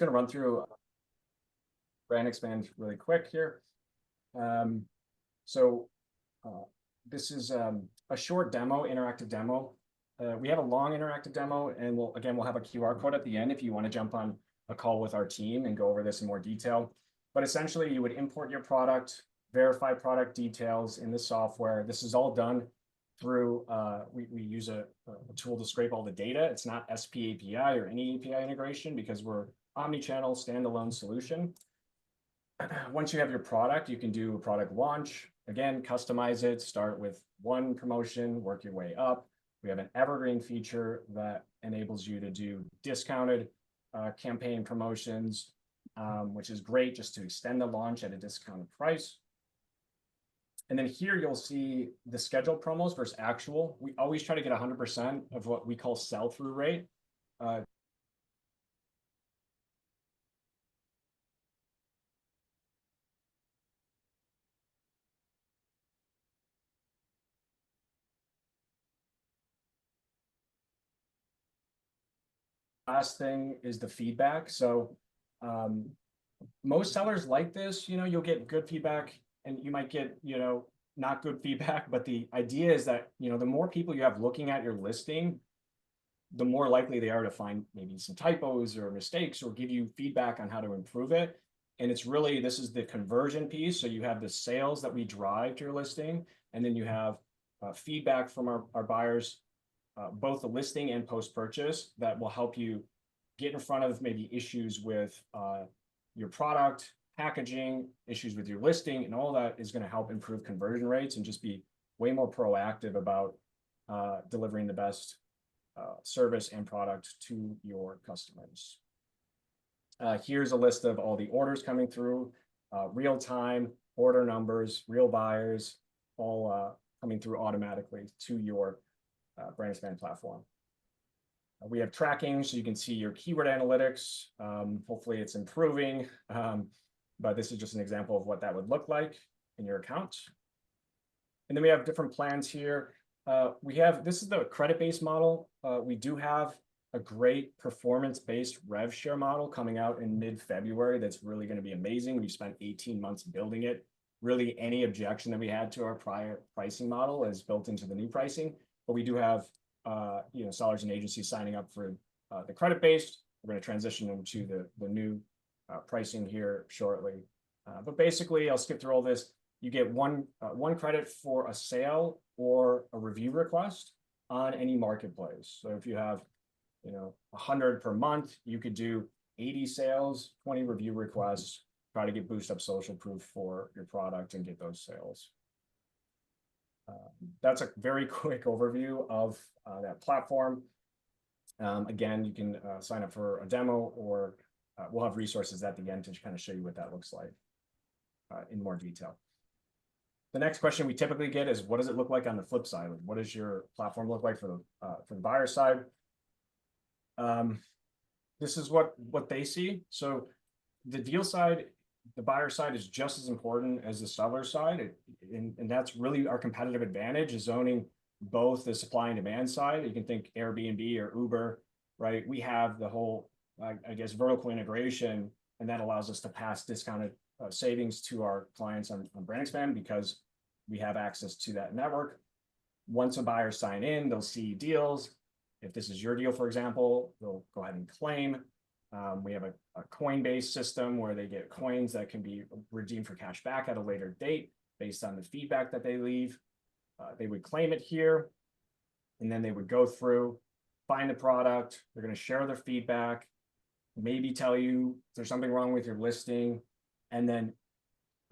going to run through brand expand really quick here. So this is a short demo, interactive demo. We have a long interactive demo, and we'll have a QR code at the end if you want to jump on a call with our team and go over this in more detail. But essentially, you would import your product, verify product details in the software. This is all done through, we use a tool to scrape all the data. It's not SP API or any API integration because we're omnichannel standalone solution. Once you have your product, you can do a product launch. Again, customize it, start with one promotion, work your way up. We have an evergreen feature that enables you to do discounted campaign promotions, which is great just to extend the launch at a discounted price. And then here you'll see the scheduled promos versus actual. We always try to get 100% of what we call sell-through rate. Last thing is the feedback. So most sellers like this, you'll get good feedback and you might get, not good feedback, but the idea is that, the more people you have looking at your listing, the more likely they are to find maybe some typos or mistakes or give you feedback on how to improve it. And it's really, this is the conversion piece. So you have the sales that we drive to your listing, and then you have feedback from our buyers, both the listing and post-purchase, that will help you get in front of maybe issues with your product, packaging, issues with your listing, and all that is going to help improve conversion rates and just be way more proactive about delivering the best service and product to your customers. Here's a list of all the orders coming through, real time, order numbers, real buyers, all coming through automatically to your brand expand platform. We have tracking, so you can see your keyword analytics. Hopefully it's improving, but this is just an example of what that would look like in your account. And then we have different plans here. This is the credit-based model. We do have a great performance-based rev share model coming out in mid-February that's really going to be amazing. We've spent 18 months building it. Really, any objection that we had to our prior pricing model is built into the new pricing. But we do have sellers and agencies signing up for the credit-based. We're going to transition them to the new pricing here shortly. But basically, I'll skip through all this. You get one credit for a sale or a review request on any marketplace. So if you have 100 per month, you could do 80 sales, 20 review requests, try to boost up social proof for your product and get those sales. That's a very quick overview of that platform. Again, you can sign up for a demo, or we'll have resources at the end to kind of show you what that looks like in more detail. The next question we typically get is, what does it look like on the flip side? What does your platform look like for the buyer side? This is what they see. So the deal side, the buyer side is just as important as the seller side. And that's really our competitive advantage, is owning both the supply and demand side. You can think Airbnb or Uber, right? We have the whole, vertical integration, and that allows us to pass discounted savings to our clients on brand expand because we have access to that network. Once a buyer sign in, they'll see deals. If this is your deal, for example, they'll go ahead and claim. We have a coin-based system where they get coins that can be redeemed for cash back at a later date based on the feedback that they leave. They would claim it here, and then they would go through, find the product. They're going to share their feedback, maybe tell you if there's something wrong with your listing, and then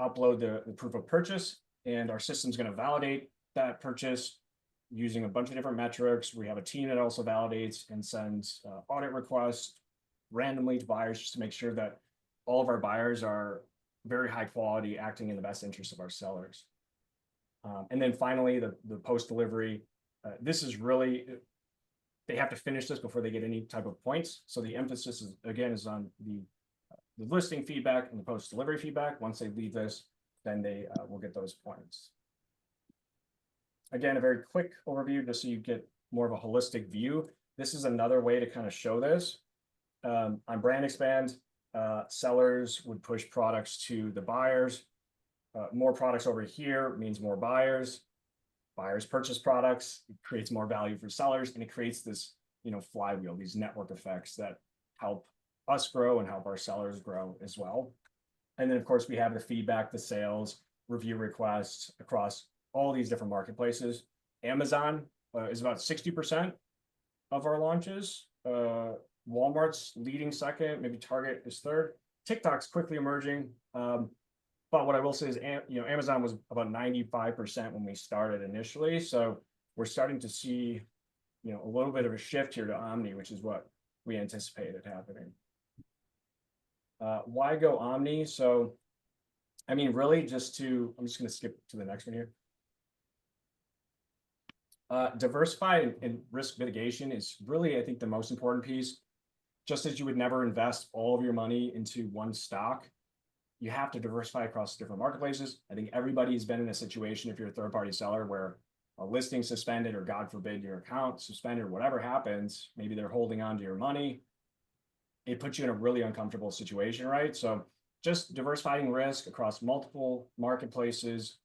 upload the proof of purchase. And our system's going to validate that purchase using a bunch of different metrics. We have a team that also validates and sends audit requests randomly to buyers just to make sure that all of our buyers are very high quality, acting in the best interest of our sellers. And then finally, the post-delivery. This is really, they have to finish this before they get any type of points. So the emphasis is on the listing feedback and the post-delivery feedback. Once they leave this, then they will get those points. Again, a very quick overview just so you get more of a holistic view. This is another way to kind of show this. On brand expand, sellers would push products to the buyers. More products over here means more buyers. Buyers purchase products, it creates more value for sellers, and it creates this, flywheel, these network effects that help us grow and help our sellers grow as well. And then, of course, we have the feedback, the sales, review requests across all these different marketplaces. Amazon is about 60% of our launches. Walmart's leading second, maybe Target is third. TikTok's quickly emerging. But what I will say is, Amazon was about 95% when we started initially. So we're starting to see, a little bit of a shift here to Omni, which is what we anticipated happening. Why go Omni? So, really I'm just going to skip to the next one here. Diversify and risk mitigation is really, I think, the most important piece. Just as you would never invest all of your money into one stock, you have to diversify across different marketplaces. I think everybody's been in a situation, if you're a third-party seller, where a listing suspended, or God forbid your account suspended, or whatever happens, maybe they're holding on to your money. It puts you in a really uncomfortable situation, right? So just diversifying risk across multiple marketplaces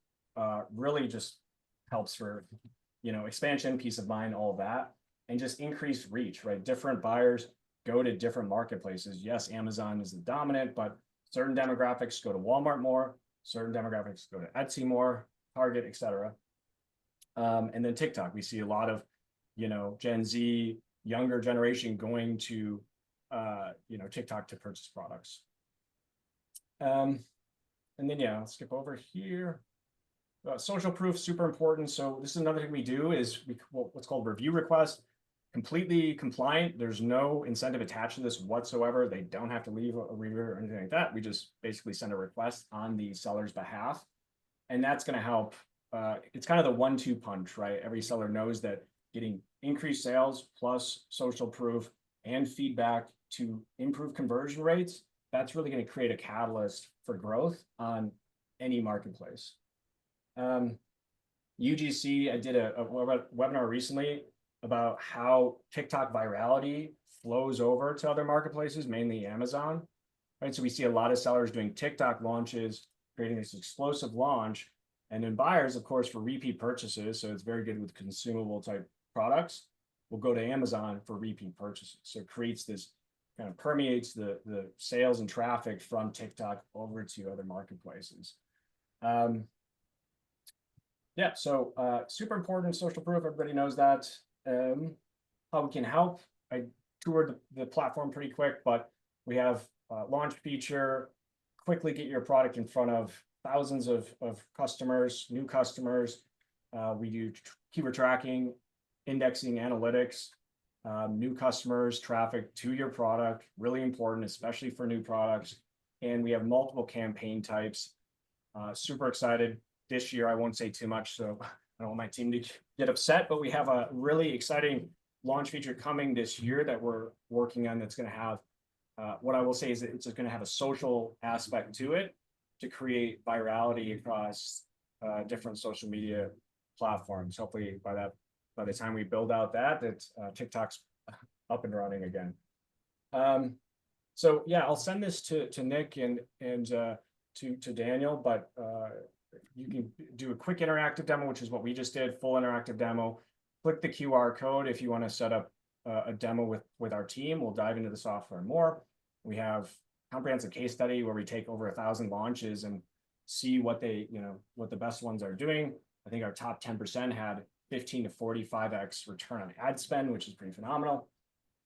really just helps for, expansion, peace of mind, all of that, and just increased reach, right? Different buyers go to different marketplaces. Yes, Amazon is the dominant, but certain demographics go to Walmart more, certain demographics go to Etsy more, Target, etc. And then TikTok, we see a lot of, Gen Z, younger generation going to, TikTok to purchase products. And then, I'll skip over here. Social proof, super important. So this is another thing we do is what's called review request. Completely compliant. There's no incentive attached to this whatsoever. They don't have to leave a review or anything like that. We just basically send a request on the seller's behalf. And that's going to help. It's kind of the 1-2 punch, right? Every seller knows that getting increased sales plus social proof and feedback to improve conversion rates, that's really going to create a catalyst for growth on any marketplace. UGC, I did a webinar recently about how TikTok virality flows over to other marketplaces, mainly Amazon, right? So we see a lot of sellers doing TikTok launches, creating this explosive launch, and then buyers, of course, for repeat purchases. So it's very good with consumable type products. Will go to Amazon for repeat purchases. So it creates this, kind of permeates the sales and traffic from TikTok over to other marketplaces. Yeah, so super important social proof. Everybody knows that. How we can help. I toured the platform pretty quick, but we have launch feature, quickly get your product in front of thousands of customers, new customers. We do keyword tracking, indexing, analytics, new customers, traffic to your product, really important, especially for new products. And we have multiple campaign types. Super excited. This year, I won't say too much, so I don't want my team to get upset, but we have a really exciting launch feature coming this year that we're working on that's going to have, what I will say is that it's going to have a social aspect to it to create virality across different social media platforms. Hopefully by the time we build out that TikTok's up and running again. So yeah, I'll send this to Nick and to Daniel, but you can do a quick interactive demo, which is what we just did, full interactive demo. Click the QR code if you want to set up a demo with our team. We'll dive into the software more. We have comprehensive case study where we take over 1,000 launches and see what what the best ones are doing. I think our top 10% had 15 to 45x return on ad spend, which is pretty phenomenal.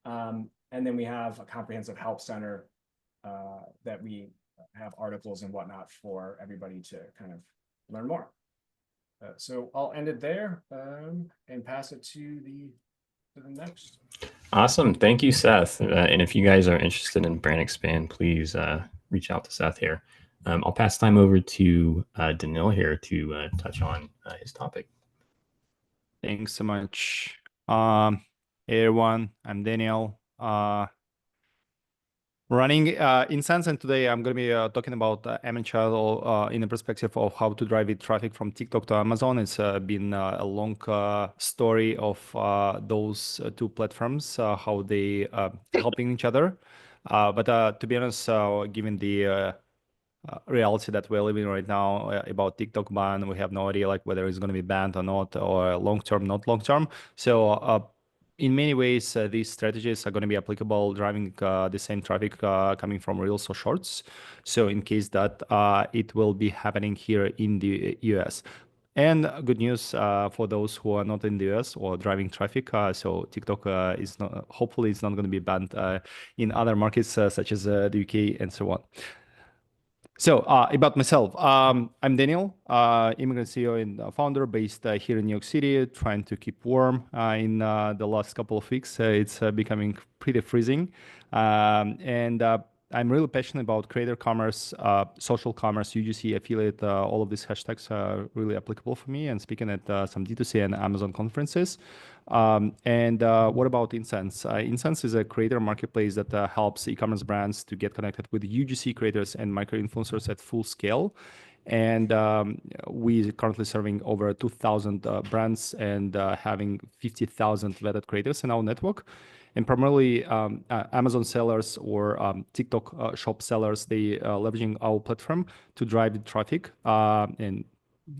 And then we have a comprehensive help center that we have articles and whatnot for everybody to kind of learn more. So I'll end it there and pass it to the next. Awesome. Thank you, Seth. And if you guys are interested in Brand Expand, please reach out to Seth here. I'll pass time over to Danil here to touch on his topic. Thanks so much. Hey everyone, I'm Daniel. Running Incense, and today I'm going to be talking about Omnichannel in the perspective of how to drive traffic from TikTok to Amazon. It's been a long story of those two platforms, how they helping each other. But to be honest, given the reality that we're living right now about TikTok ban, we have no idea like whether it's going to be banned or not, or long term, not long term. So in many ways, these strategies are going to be applicable, driving the same traffic coming from Reels or Shorts. So in case that it will be happening here in the US. And good news for those who are not in the US or driving traffic. So TikTok is not, hopefully it's not going to be banned in other markets such as the UK and so on. So about myself, I'm Daniel, immigrant CEO and founder based here in New York City, trying to keep warm in the last couple of weeks. It's becoming pretty freezing. And I'm really passionate about creator commerce, social commerce, UGC, affiliate, all of these hashtags are really applicable for me, and speaking at some D2C and Amazon conferences. And what about Incense? Incense is a creator marketplace that helps e-commerce brands to get connected with UGC creators and micro influencers at full scale. And we currently serving over 2,000 brands and having 50,000 vetted creators in our network. And primarily Amazon sellers or TikTok shop sellers, they leveraging our platform to drive the traffic. And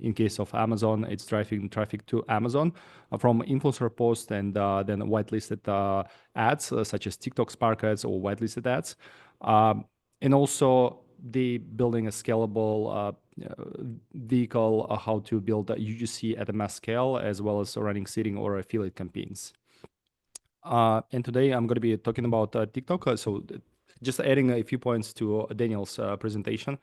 in case of Amazon, it's driving traffic to Amazon from influencer posts and then whitelisted ads such as TikTok Spark ads or whitelisted ads. And also they building a scalable vehicle how to build a UGC at a mass scale, as well as running seeding or affiliate campaigns. And today I'm going to be talking about TikTok. Just adding a few points to Daniel's presentation.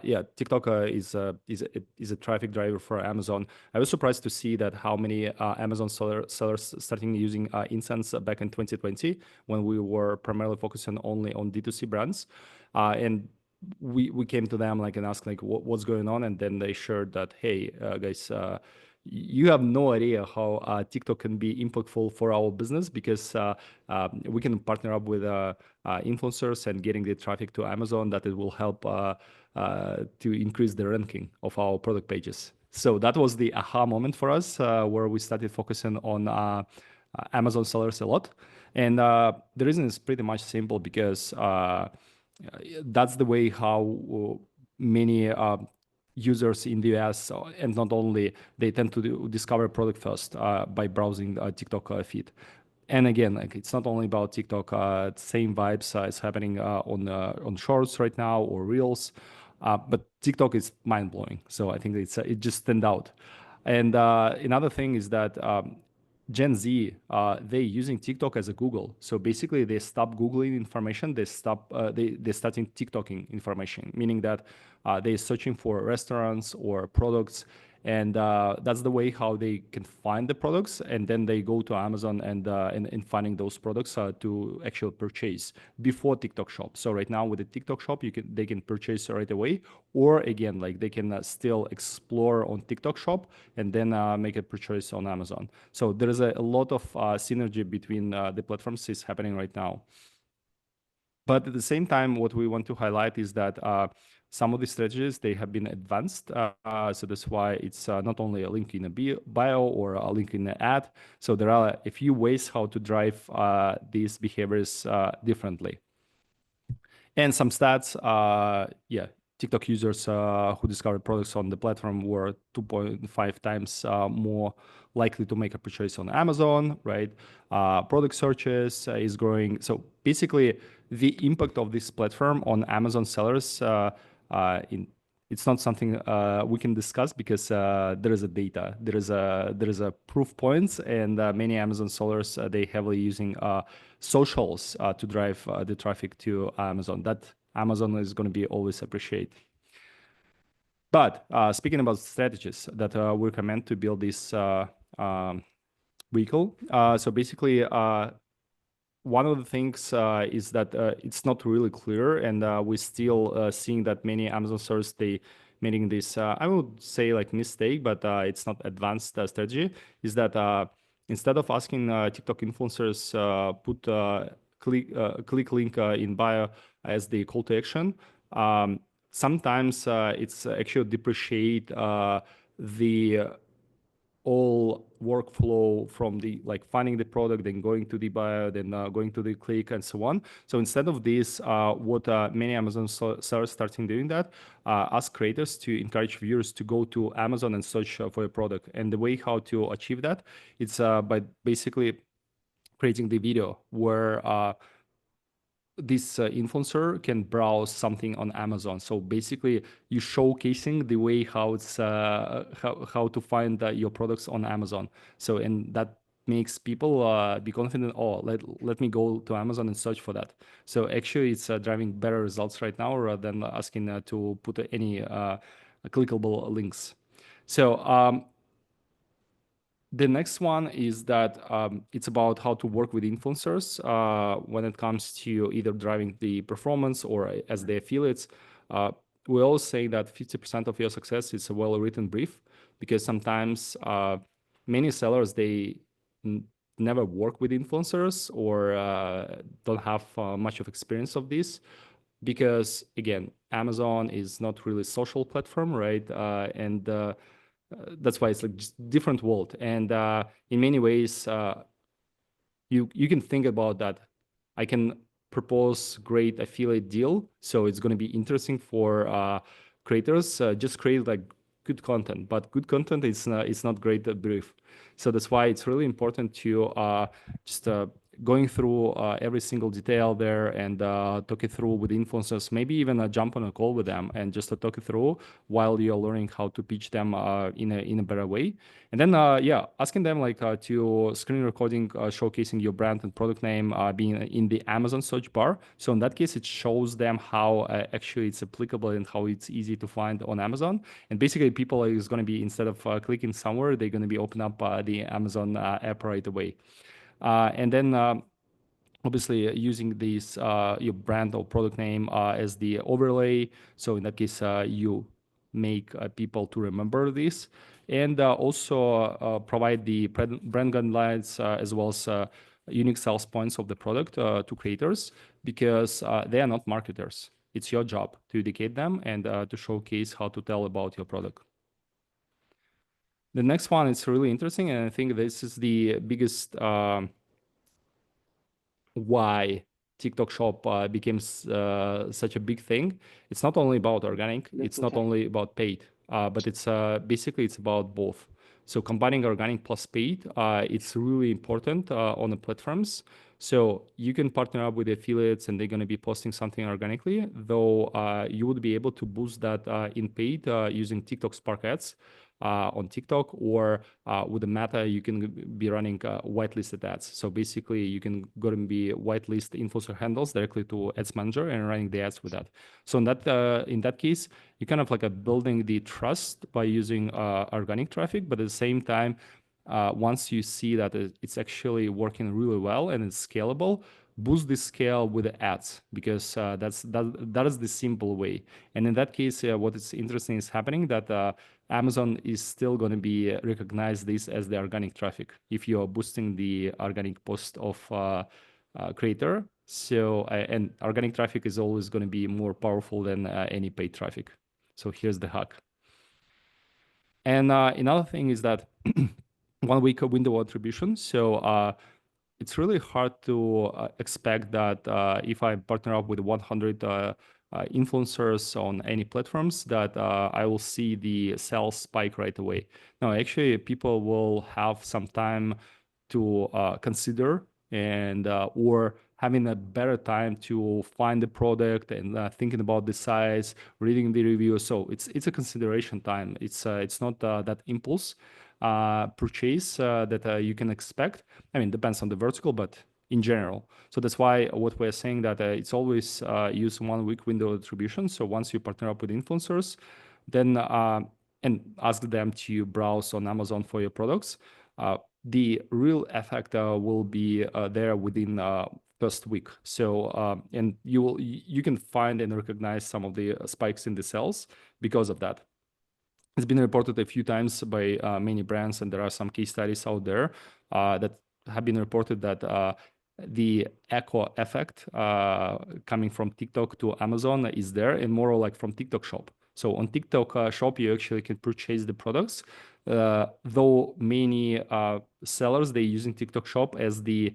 Yeah, TikTok is a traffic driver for Amazon. I was surprised to see that how many Amazon sellers starting using Incense back in 2020, when we were primarily focusing only on D2C brands. And we came to them like and asked like what's going on, and then they shared that, hey guys, you have no idea how TikTok can be impactful for our business, because we can partner up with influencers and getting the traffic to Amazon, that it will help to increase the ranking of our product pages. So that was the aha moment for us, where we started focusing on Amazon sellers a lot. And the reason is pretty much simple, because that's the way how many users in the US, and not only, they tend to discover product first by browsing TikTok feed. And again, like it's not only about TikTok. Same vibes is happening on Shorts right now or Reels, but TikTok is mind blowing. So I think it just stand out. And another thing is that Gen Z, they're using TikTok as a Google. So basically, they stop Googling information. They're starting TikToking information, meaning that they're searching for restaurants or products, and that's the way how they can find the products, and then they go to Amazon and finding those products to actually purchase before TikTok Shop. So right now with the TikTok Shop, they can purchase right away, or again, like they can still explore on TikTok Shop and then make a purchase on Amazon. So there is a lot of synergy between the platforms is happening right now. But at the same time, what we want to highlight is that some of the strategies, they have been advanced. So that's why it's not only a link in a bio or a link in an ad. So there are a few ways how to drive these behaviors differently. And some stats, yeah, TikTok users who discovered products on the platform were 2.5 times more likely to make a purchase on Amazon, right? Product searches is growing. So basically, the impact of this platform on Amazon sellers, it's not something we can discuss, because there is a data, there is a proof points, and many Amazon sellers they heavily using socials to drive the traffic to Amazon. That Amazon is going to be always appreciate. But speaking about strategies that we recommend to build this vehicle, so basically one of the things is that it's not really clear, and we're still seeing that many Amazon sellers, they making this, I would say like mistake, but it's not advanced strategy, is that instead of asking TikTok influencers put click link in bio as the call to action, sometimes it's actually depreciate the all workflow from the finding the product, then going to the buyer, then going to the click, and so on. So instead of this, what many Amazon sellers starting doing that, ask creators to encourage viewers to go to Amazon and search for a product. And the way how to achieve that, it's by basically creating the video where this influencer can browse something on Amazon. So basically, you showcasing the way how it's how to find your products on Amazon. So and that makes people be confident. Oh, let me go to Amazon and search for that. So actually, it's driving better results right now rather than asking to put any clickable links. So the next one is that it's about how to work with influencers when it comes to either driving the performance or as the affiliates. We always say that 50% of your success is a well-written brief, because sometimes many sellers, they never work with influencers or don't have much of experience of this. Because again, Amazon is not really a social platform, right? That's why it's like just different world. And in many ways, you can think about that. I can propose great affiliate deal, so it's going to be interesting for creators. Just create like good content, but good content is it's not great brief. So that's why it's really important to just going through every single detail there and talk it through with influencers, maybe even jump on a call with them and just talk it through while you're learning how to pitch them in a better way. And then yeah, asking them like to screen recording showcasing your brand and product name being in the Amazon search bar. So in that case, it shows them how actually it's applicable and how it's easy to find on Amazon. And basically, people is going to be, instead of clicking somewhere, they're going to be open up the Amazon app right away. And then obviously using this your brand or product name as the overlay. So in that case, you make people to remember this, and also provide the brand guidelines as well as unique sales points of the product to creators, because they are not marketers. It's your job to educate them and to showcase how to tell about your product. The next one is really interesting, and I think this is the biggest why TikTok Shop became such a big thing. It's not only about organic, it's not only about paid, but it's basically it's about both. So combining organic plus paid, it's really important on the platforms. So you can partner up with affiliates and they're going to be posting something organically, though you would be able to boost that in paid using TikTok Spark ads on TikTok, or with the Meta, you can be running whitelisted ads. So basically, you can go and be whitelist influencer handles directly to Ads Manager and running the ads with that. So in that case, you kind of like building the trust by using organic traffic, but at the same time, once you see that it's actually working really well and it's scalable, boost the scale with the ads, because that is the simple way. And in that case, what is interesting is happening that Amazon is still going to be recognize this as the organic traffic if you are boosting the organic post of creator. So and organic traffic is always going to be more powerful than any paid traffic. So here's the hack. And another thing is that 1 week window attribution. So it's really hard to expect that if I partner up with 100 influencers on any platforms, that I will see the sales spike right away. No, actually, people will have some time to consider and or having a better time to find the product and thinking about the size, reading the review. So it's a consideration time. It's not that impulse purchase that you can expect. I mean, depends on the vertical, but in general. So that's why what we're saying that it's always use 1 week window attribution. So once you partner up with influencers, then and ask them to browse on Amazon for your products, the real effect will be there within first week. So and you can find and recognize some of the spikes in the sales because of that. It's been reported a few times by many brands, and there are some case studies out there that have been reported that the echo effect coming from TikTok to Amazon is there, and more like from TikTok Shop. So on TikTok Shop, you actually can purchase the products, though many sellers, they using TikTok Shop as the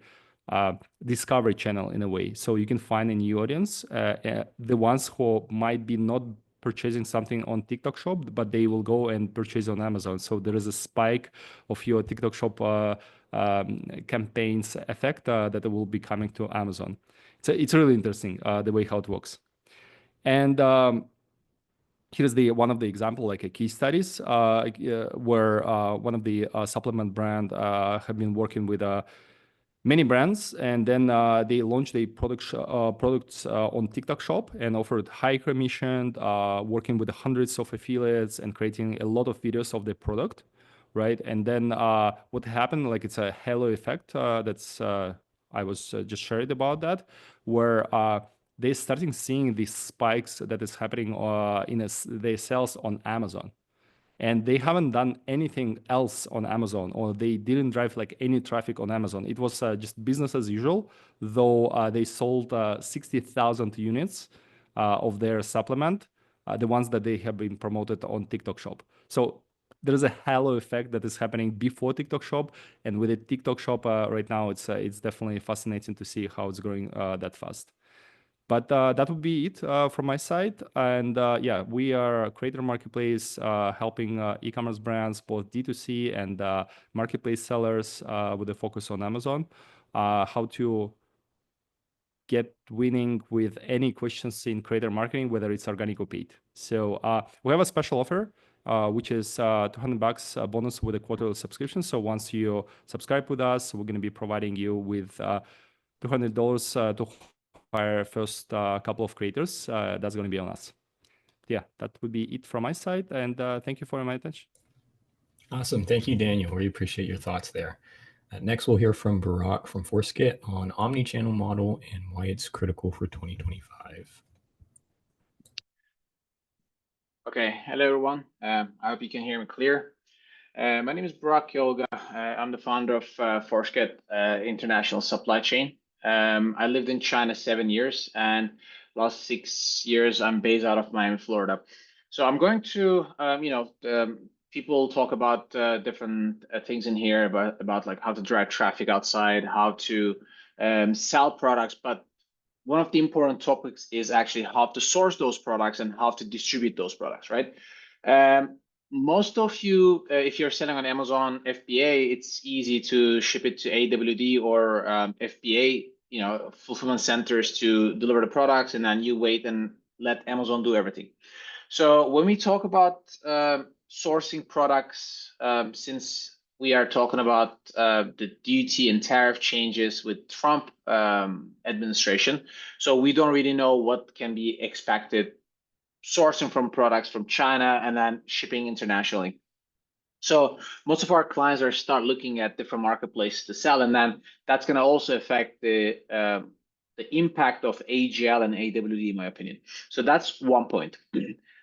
discovery channel in a way. So you can find a new audience, the ones who might be not purchasing something on TikTok Shop, but they will go and purchase on Amazon. So there is a spike of your TikTok Shop campaigns effect that will be coming to Amazon. It's really interesting the way how it works. And here's one of the example, like a case studies where one of the supplement brand have been working with many brands, and then they launched their products on TikTok Shop and offered high commission, working with hundreds of affiliates and creating a lot of videos of the product, right? And then what happened, like it's a halo effect that's I was just sharing about that, where they starting seeing these spikes that is happening in their sales on Amazon. And they haven't done anything else on Amazon, or they didn't drive like any traffic on Amazon. It was just business as usual, though they sold 60,000 units of their supplement, the ones that they have been promoted on TikTok Shop. So there's a halo effect that is happening before TikTok Shop, and with the TikTok Shop right now, it's definitely fascinating to see how it's growing that fast. But that would be it from my side. And yeah, we are a creator marketplace helping e-commerce brands, both D2C and marketplace sellers with a focus on Amazon, how to get winning with any questions in creator marketing, whether it's organic or paid. So we have a special offer, which is $200 bonus with a quarterly subscription. So once you subscribe with us, we're going to be providing you with $200 to hire first couple of creators. That's going to be on us. Yeah, that would be it from my side. And thank you for my attention. Awesome. Thank you, Daniel. We appreciate your thoughts there. Next, we'll hear from Barak from Forskit on omnichannel model and why it's critical for 2025. Okay, hello everyone. I hope you can hear me clear. My name is Barak Yoga. I'm the founder of Forskit International Supply Chain. I lived in China 7 years, and last 6 years I'm based out of Miami, Florida. So I'm going to, people talk about different things in here about like how to drive traffic outside, how to sell products, but one of the important topics is actually how to source those products and how to distribute those products, right? Most of you, if you're selling on Amazon FBA, it's easy to ship it to AWD or FBA, fulfillment centers to deliver the products, and then you wait and let Amazon do everything. So when we talk about sourcing products, since we are talking about the duty and tariff changes with Trump administration, so we don't really know what can be expected sourcing from products from China and then shipping internationally. So most of our clients are start looking at different marketplaces to sell, and then that's going to also affect the impact of AGL and AWD, in my opinion. So that's one point.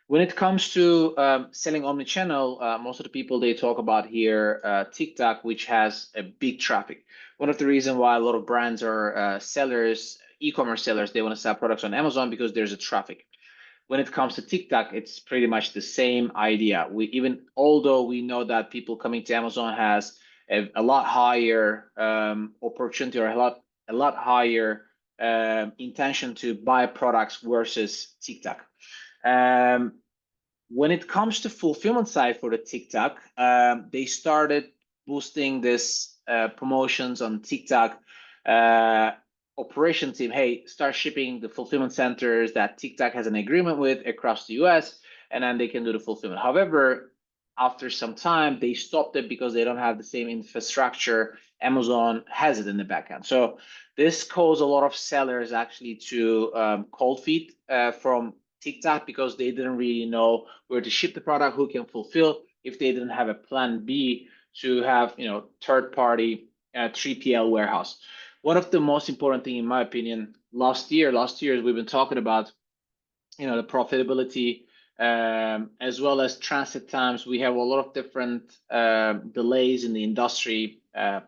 When it comes to selling omnichannel, most of the people they talk about here, TikTok, which has a big traffic. One of the reasons why a lot of brands or sellers, e-commerce sellers, they want to sell products on Amazon because there's a traffic. When it comes to TikTok, it's pretty much the same idea. Although we know that people coming to Amazon has a lot higher opportunity or a lot higher intention to buy products versus TikTok. When it comes to fulfillment side for the TikTok, they started boosting this promotions on TikTok. Operation team, hey, start shipping the fulfillment centers that TikTok has an agreement with across the US, and then they can do the fulfillment. However, after some time, they stopped it because they don't have the same infrastructure Amazon has it in the backend. So this caused a lot of sellers actually to cold feet from TikTok because they didn't really know where to ship the product, who can fulfill, if they didn't have a plan B to have third party 3PL warehouse. One of the most important thing, in my opinion, last year we've been talking about, the profitability as well as transit times. We have a lot of different delays in the industry,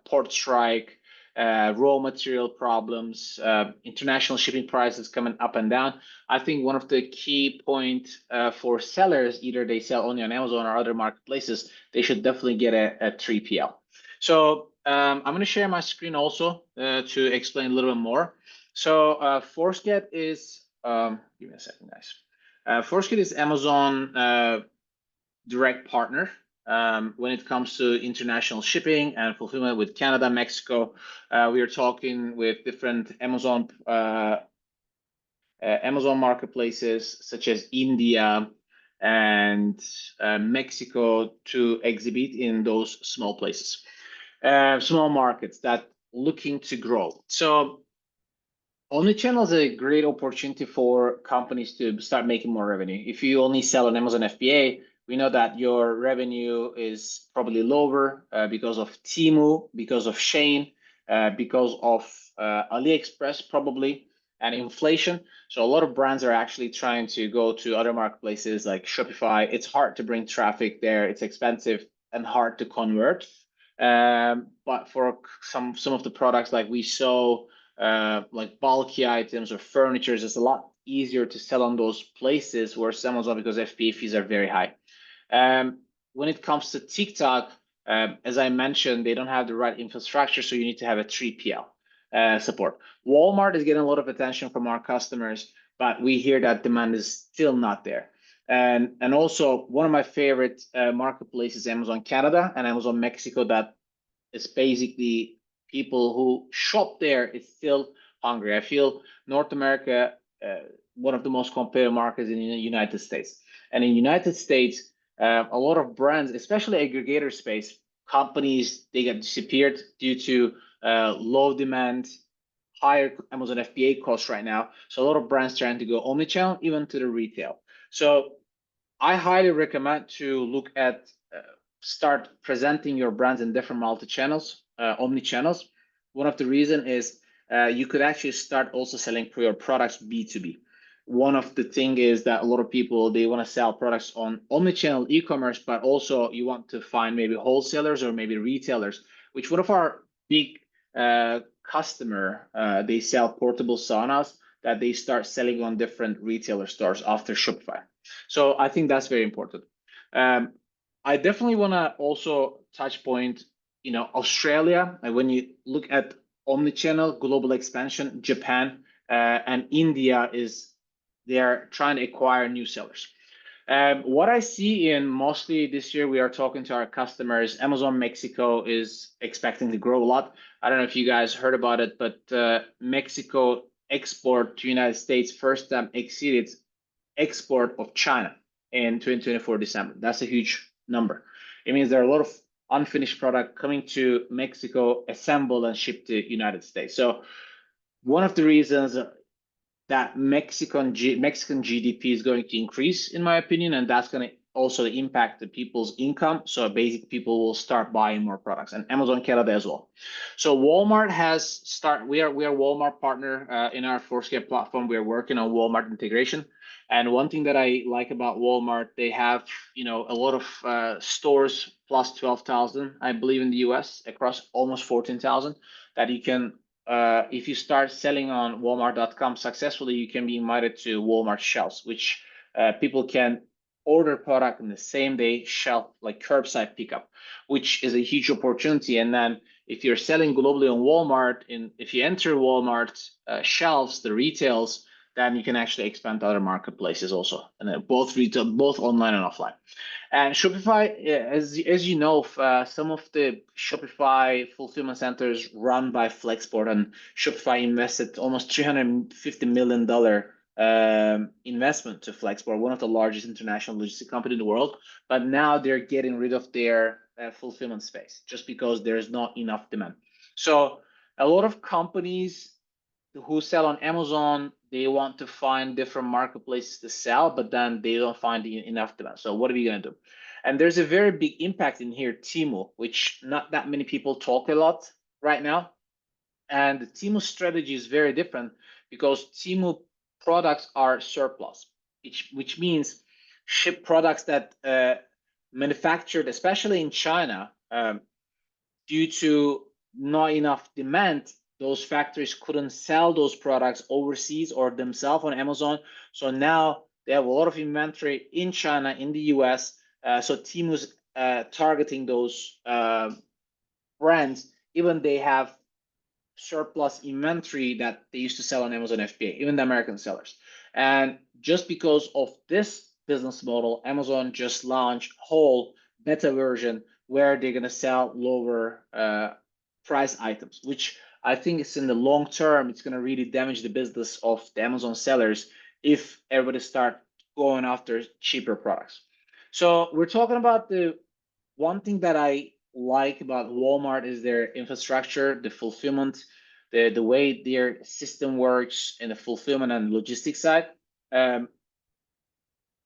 port strike, raw material problems, international shipping prices coming up and down. I think one of the key points for sellers, either they sell only on Amazon or other marketplaces, they should definitely get a 3PL. So I'm going to share my screen also to explain a little bit more. So Forsket is, give me a second, guys. Forsket is Amazon direct partner when it comes to international shipping and fulfillment with Canada, Mexico. We are talking with different Amazon marketplaces such as India and Mexico to exhibit in those small places, small markets that looking to grow. So Omnichannel is a great opportunity for companies to start making more revenue. If you only sell on Amazon FBA, we know that your revenue is probably lower because of Temu, because of Shein, because of AliExpress probably, and inflation. So a lot of brands are actually trying to go to other marketplaces like Shopify. It's hard to bring traffic there. It's expensive and hard to convert. But for some of the products like we saw, like bulky items or furniture, it's a lot easier to sell on those places versus Amazon because FBA fees are very high. When it comes to TikTok, as I mentioned, they don't have the right infrastructure, so you need to have a 3PL support. Walmart is getting a lot of attention from our customers, but we hear that demand is still not there. And also one of my favorite marketplaces, Amazon Canada and Amazon Mexico, that is basically people who shop there is still hungry. I feel North America, one of the most competitive markets in the United States. And in the United States, a lot of brands, especially aggregator space, companies, they get disappeared due to low demand, higher Amazon FBA costs right now. So a lot of brands trying to go omnichannel, even to the retail. So I highly recommend to look at, start presenting your brands in different multi-channels, omni-channels. One of the reasons is you could actually start also selling your products B2B. One of the thing is that a lot of people, they want to sell products on omni-channel e-commerce, but also you want to find maybe wholesalers or maybe retailers, which one of our big customer, they sell portable saunas that they start selling on different retailer stores after Shopify. So I think that's very important. I definitely want to also touch point, Australia. And when you look at omnichannel, global expansion, Japan and India they are trying to acquire new sellers. What I see in mostly this year, we are talking to our customers. Amazon Mexico is expecting to grow a lot. I don't know if you guys heard about it, but Mexico export to United States first time exceeded export of China in 2024 December. That's a huge number. It means there are a lot of unfinished product coming to Mexico, assembled and shipped to United States. So one of the reasons that Mexican GDP is going to increase, in my opinion, and that's going to also impact the people's income. So basically people will start buying more products, and Amazon Canada as well. So Walmart has we are Walmart partner in our Forsket platform. We are working on Walmart integration. And one thing that I like about Walmart, they have, a lot of stores plus 12,000, I believe, in the US, across almost 14,000 that you can, if you start selling on Walmart.com successfully, you can be invited to Walmart shelves, which people can order product in the same day shelf, like curbside pickup, which is a huge opportunity. And then if you're selling globally on Walmart, if you enter Walmart shelves, the retails, then you can actually expand to other marketplaces also, and both retail, both online and offline. And Shopify, as you know, some of the Shopify fulfillment centers run by Flexport, and Shopify invested almost $350 million investment to Flexport, one of the largest international logistics company in the world. But now they're getting rid of their fulfillment space just because there's not enough demand. So a lot of companies who sell on Amazon, they want to find different marketplaces to sell, but then they don't find enough demand. So what are we going to do? And there's a very big impact in here, Temu, which not that many people talk a lot right now. And the Temu strategy is very different because Temu products are surplus, which means ship products that manufactured, especially in China, due to not enough demand, those factories couldn't sell those products overseas or themselves on Amazon. So now they have a lot of inventory in China, in the US. So Temu's targeting those brands, even they have surplus inventory that they used to sell on Amazon FBA, even the American sellers. And just because of this business model, Amazon just launched whole beta version where they're going to sell lower price items, which I think is in the long term, it's going to really damage the business of the Amazon sellers if everybody start going after cheaper products. So we're talking about the one thing that I like about Walmart is their infrastructure, the fulfillment, the way their system works in the fulfillment and logistics side.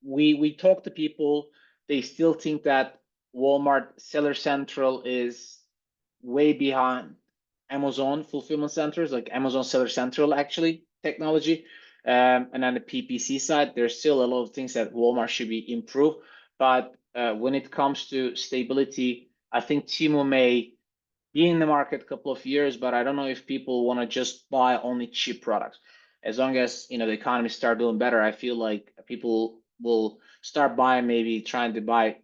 We talk to people, they still think that Walmart Seller Central is way behind Amazon fulfillment centers, like Amazon Seller Central actually technology. And on the PPC side, there's still a lot of things that Walmart should be improved. But when it comes to stability, I think Temu may be in the market a couple of years, but I don't know if people want to just buy only cheap products. As long as the economy start doing better, I feel like people will start buying, maybe trying to buy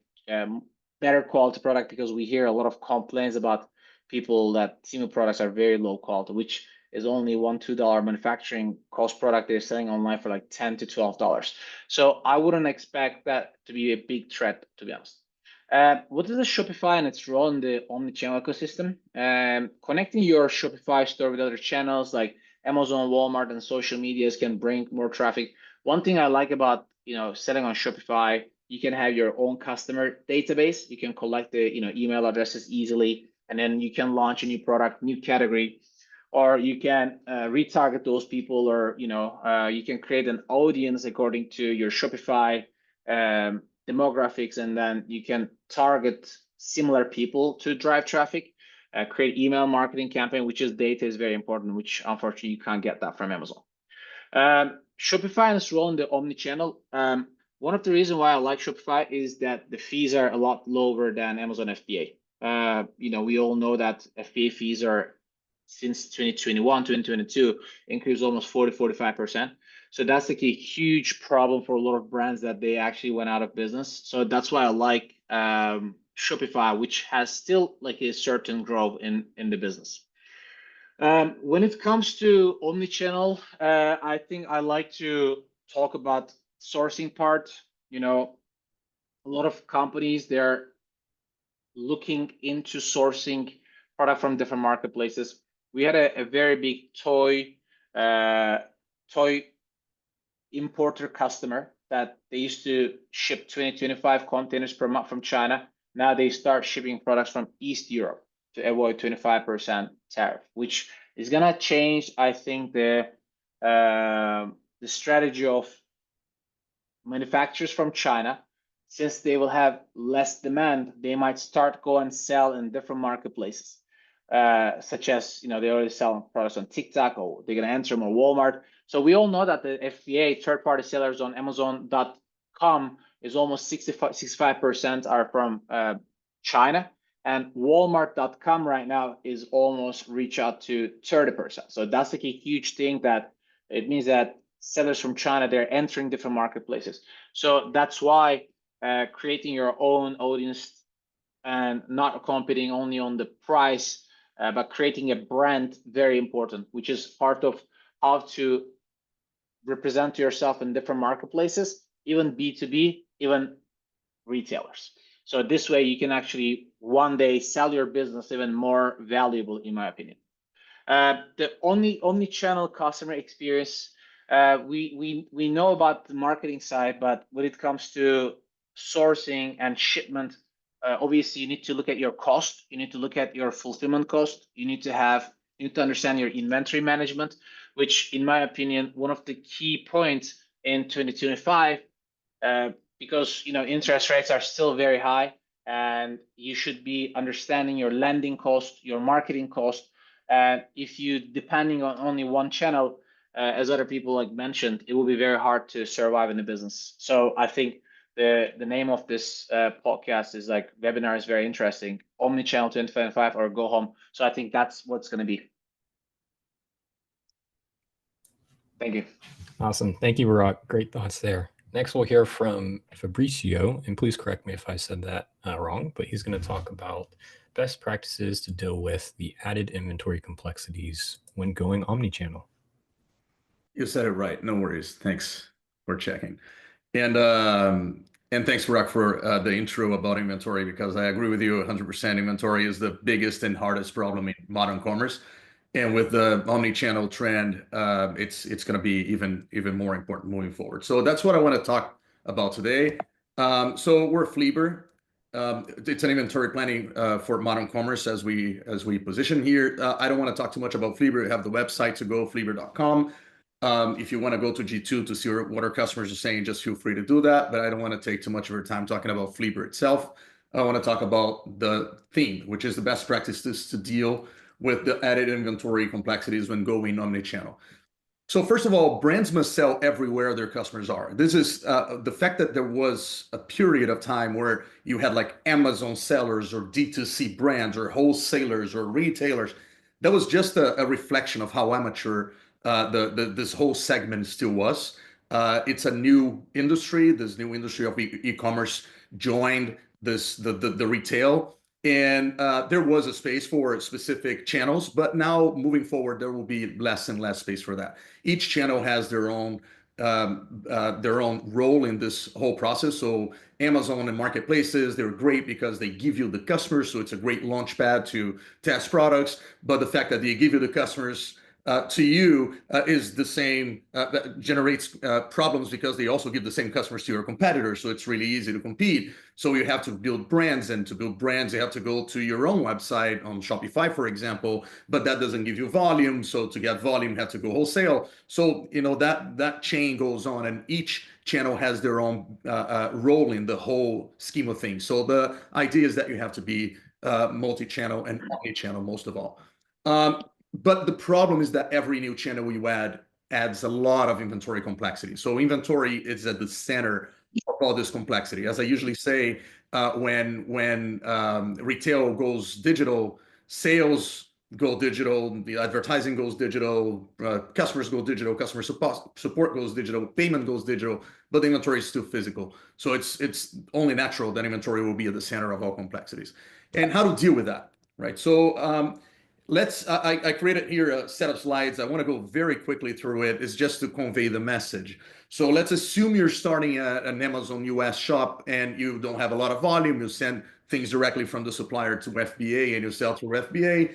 better quality product, because we hear a lot of complaints about people that Temu products are very low quality, which is only $1-2 manufacturing cost product they're selling online for like $10 to $12. So I wouldn't expect that to be a big threat, to be honest. What is a Shopify and its role in the omnichannel ecosystem? Connecting your Shopify store with other channels like Amazon, Walmart, and social medias can bring more traffic. One thing I like about selling on Shopify, you can have your own customer database. You can collect the email addresses easily, and then you can launch a new product, new category, or you can retarget those people, or you can create an audience according to your Shopify demographics, and then you can target similar people to drive traffic, create email marketing campaign, which is data is very important, which unfortunately you can't get that from Amazon. Shopify and its role in the omnichannel. One of the reasons why I like Shopify is that the fees are a lot lower than Amazon FBA. We all know that FBA fees are since 2021, 2022 increased almost 40-45%. So that's like a huge problem for a lot of brands that they actually went out of business. So that's why I like Shopify, which has still like a certain growth in the business. When it comes to omnichannel, I think I like to talk about sourcing part. A lot of companies, they're looking into sourcing product from different marketplaces. We had a very big toy importer customer that they used to ship 20-25 containers per month from China. Now they start shipping products from East Europe to avoid 25% tariff, which is gonna change, I think, the strategy of manufacturers from China. Since they will have less demand, they might start go and sell in different marketplaces, such as they already sell products on TikTok, or they're gonna enter more Walmart. So we all know that the FBA third-party sellers on Amazon.com is almost 65% are from China, and Walmart.com right now is almost reach out to 30%. So that's like a huge thing, that it means that sellers from China, they're entering different marketplaces. So that's why creating your own audience and not competing only on the price, but creating a brand, very important, which is part of how to represent yourself in different marketplaces, even B2B, even retailers. So this way you can actually one day sell your business even more valuable, in my opinion. The omni-channel customer experience, we know about the marketing side, but when it comes to sourcing and shipment, obviously you need to look at your cost, you need to look at your fulfillment cost, you need to understand your inventory management, which in my opinion, one of the key points in 2025, because interest rates are still very high, and you should be understanding your lending cost, your marketing cost. And if you depending on only one channel, as other people like mentioned, it will be very hard to survive in the business. So I think the name of this podcast is like webinar is very interesting. Omnichannel 2025 or go home. So I think that's what's going to be. Thank you. Awesome. Thank you, Barak. Great thoughts there. Next, we'll hear from Fabricio, and please correct me if I said that wrong, but he's going to talk about best practices to deal with the added inventory complexities when going omnichannel. You said it right. No worries. Thanks for checking. And thanks, Barak, for the intro about inventory, because I agree with you 100%. Inventory is the biggest and hardest problem in modern commerce. And with the omni-channel trend, it's going to be even more important moving forward. So that's what I want to talk about today. So we're Fleabr. It's an inventory planning for modern commerce as we position here. I don't want to talk too much about Fleabr. We have the website to go, fleabr.com. If you want to go to G2 to see what our customers are saying, just feel free to do that. But I don't want to take too much of your time talking about Fleabr itself. I want to talk about the theme, which is the best practices to deal with the added inventory complexities when going omnichannel. So first of all, brands must sell everywhere their customers are. This is the fact that there was a period of time where you had like Amazon sellers or D2C brands or wholesalers or retailers. That was just a reflection of how amateur this whole segment still was. It's a new industry. This new industry of e-commerce joined the retail. And there was a space for specific channels, but now moving forward, there will be less and less space for that. Each channel has their own role in this whole process. So Amazon and marketplaces, they're great because they give you the customers. So it's a great launch pad to test products. But the fact that they give you the customers to you is the same, that generates problems because they also give the same customers to your competitors. So it's really easy to compete. So you have to build brands, and to build brands, you have to go to your own website on Shopify, for example, but that doesn't give you volume. So to get volume, you have to go wholesale. So, you know, that chain goes on, and each channel has their own role in the whole scheme of things. So the idea is that you have to be multi-channel and omni-channel most of all. But the problem is that every new channel you add adds a lot of inventory complexity. So inventory is at the center of all this complexity. As I usually say, when retail goes digital, sales go digital, the advertising goes digital, customers go digital, customer support goes digital, payment goes digital, but the inventory is still physical. So it's only natural that inventory will be at the center of all complexities. And how to deal with that, right? So I created here a set of slides. I want to go very quickly through it. It's just to convey the message. So let's assume you're starting an Amazon US shop and you don't have a lot of volume. You send things directly from the supplier to FBA and you sell through FBA.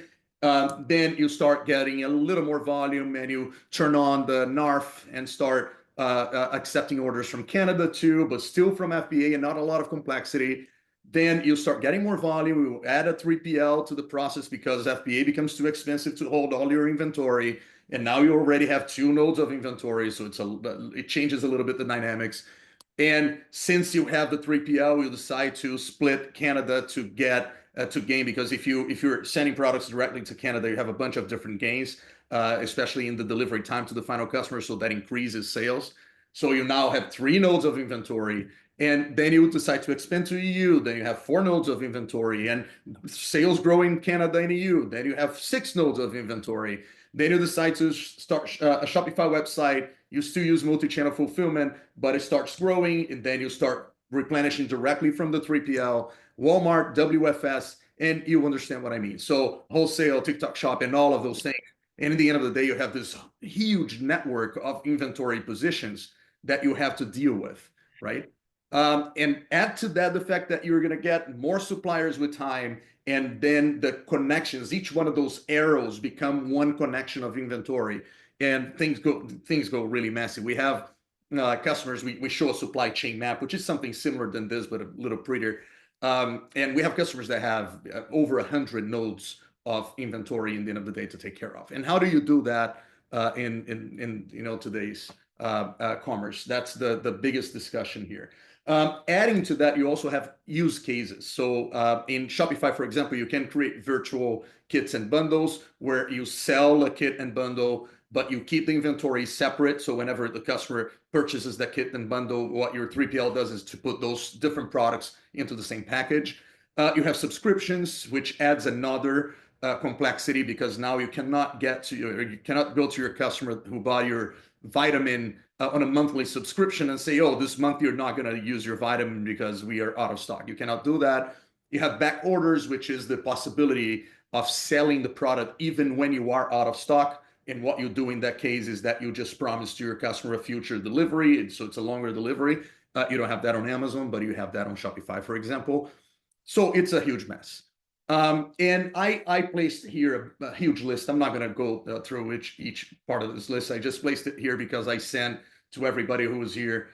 Then you start getting a little more volume and you turn on the NARF and start accepting orders from Canada too, but still from FBA and not a lot of complexity. Then you start getting more volume. We will add a 3PL to the process because FBA becomes too expensive to hold all your inventory. And now you already have 2 nodes of inventory. So it changes a little bit the dynamics. And since you have the 3PL, you decide to split Canada to gain, because if you're sending products directly to Canada, you have a bunch of different gains, especially in the delivery time to the final customer. So that increases sales. So you now have 3 nodes of inventory. And then you decide to expand to EU. Then you have 4 nodes of inventory and sales grow in Canada and EU. Then you have 6 nodes of inventory. Then you decide to start a Shopify website. You still use multi-channel fulfillment, but it starts growing. And then you start replenishing directly from the 3PL, Walmart, WFS, and you understand what I mean. So wholesale, TikTok Shop, and all of those things. And in the end of the day, you have this huge network of inventory positions that you have to deal with, right? And add to that the fact that you're going to get more suppliers with time, and then the connections, each one of those arrows become one connection of inventory, and things go really messy. We have customers, we show a supply chain map, which is something similar than this, but a little prettier. And we have customers that have over 100 nodes of inventory in the end of the day to take care of. And how do you do that in today's commerce? That's the biggest discussion here. Adding to that, you also have use cases. So in Shopify, for example, you can create virtual kits and bundles where you sell a kit and bundle but you keep the inventory separate. So whenever the customer purchases that kit and bundle, what your 3PL does is to put those different products into the same package. You have subscriptions, which adds another complexity, because now you cannot you cannot go to your customer who bought your vitamin on a monthly subscription and say, oh, this month you're not going to use your vitamin because we are out of stock. You cannot do that. You have back orders, which is the possibility of selling the product even when you are out of stock. And what you do in that case is that you just promise to your customer a future delivery, and so it's a longer delivery. You don't have that on Amazon, but you have that on Shopify, for example. So it's a huge mess. And I placed here a huge list. I'm not going to go through each part of this list. I just placed it here because I sent to everybody who was here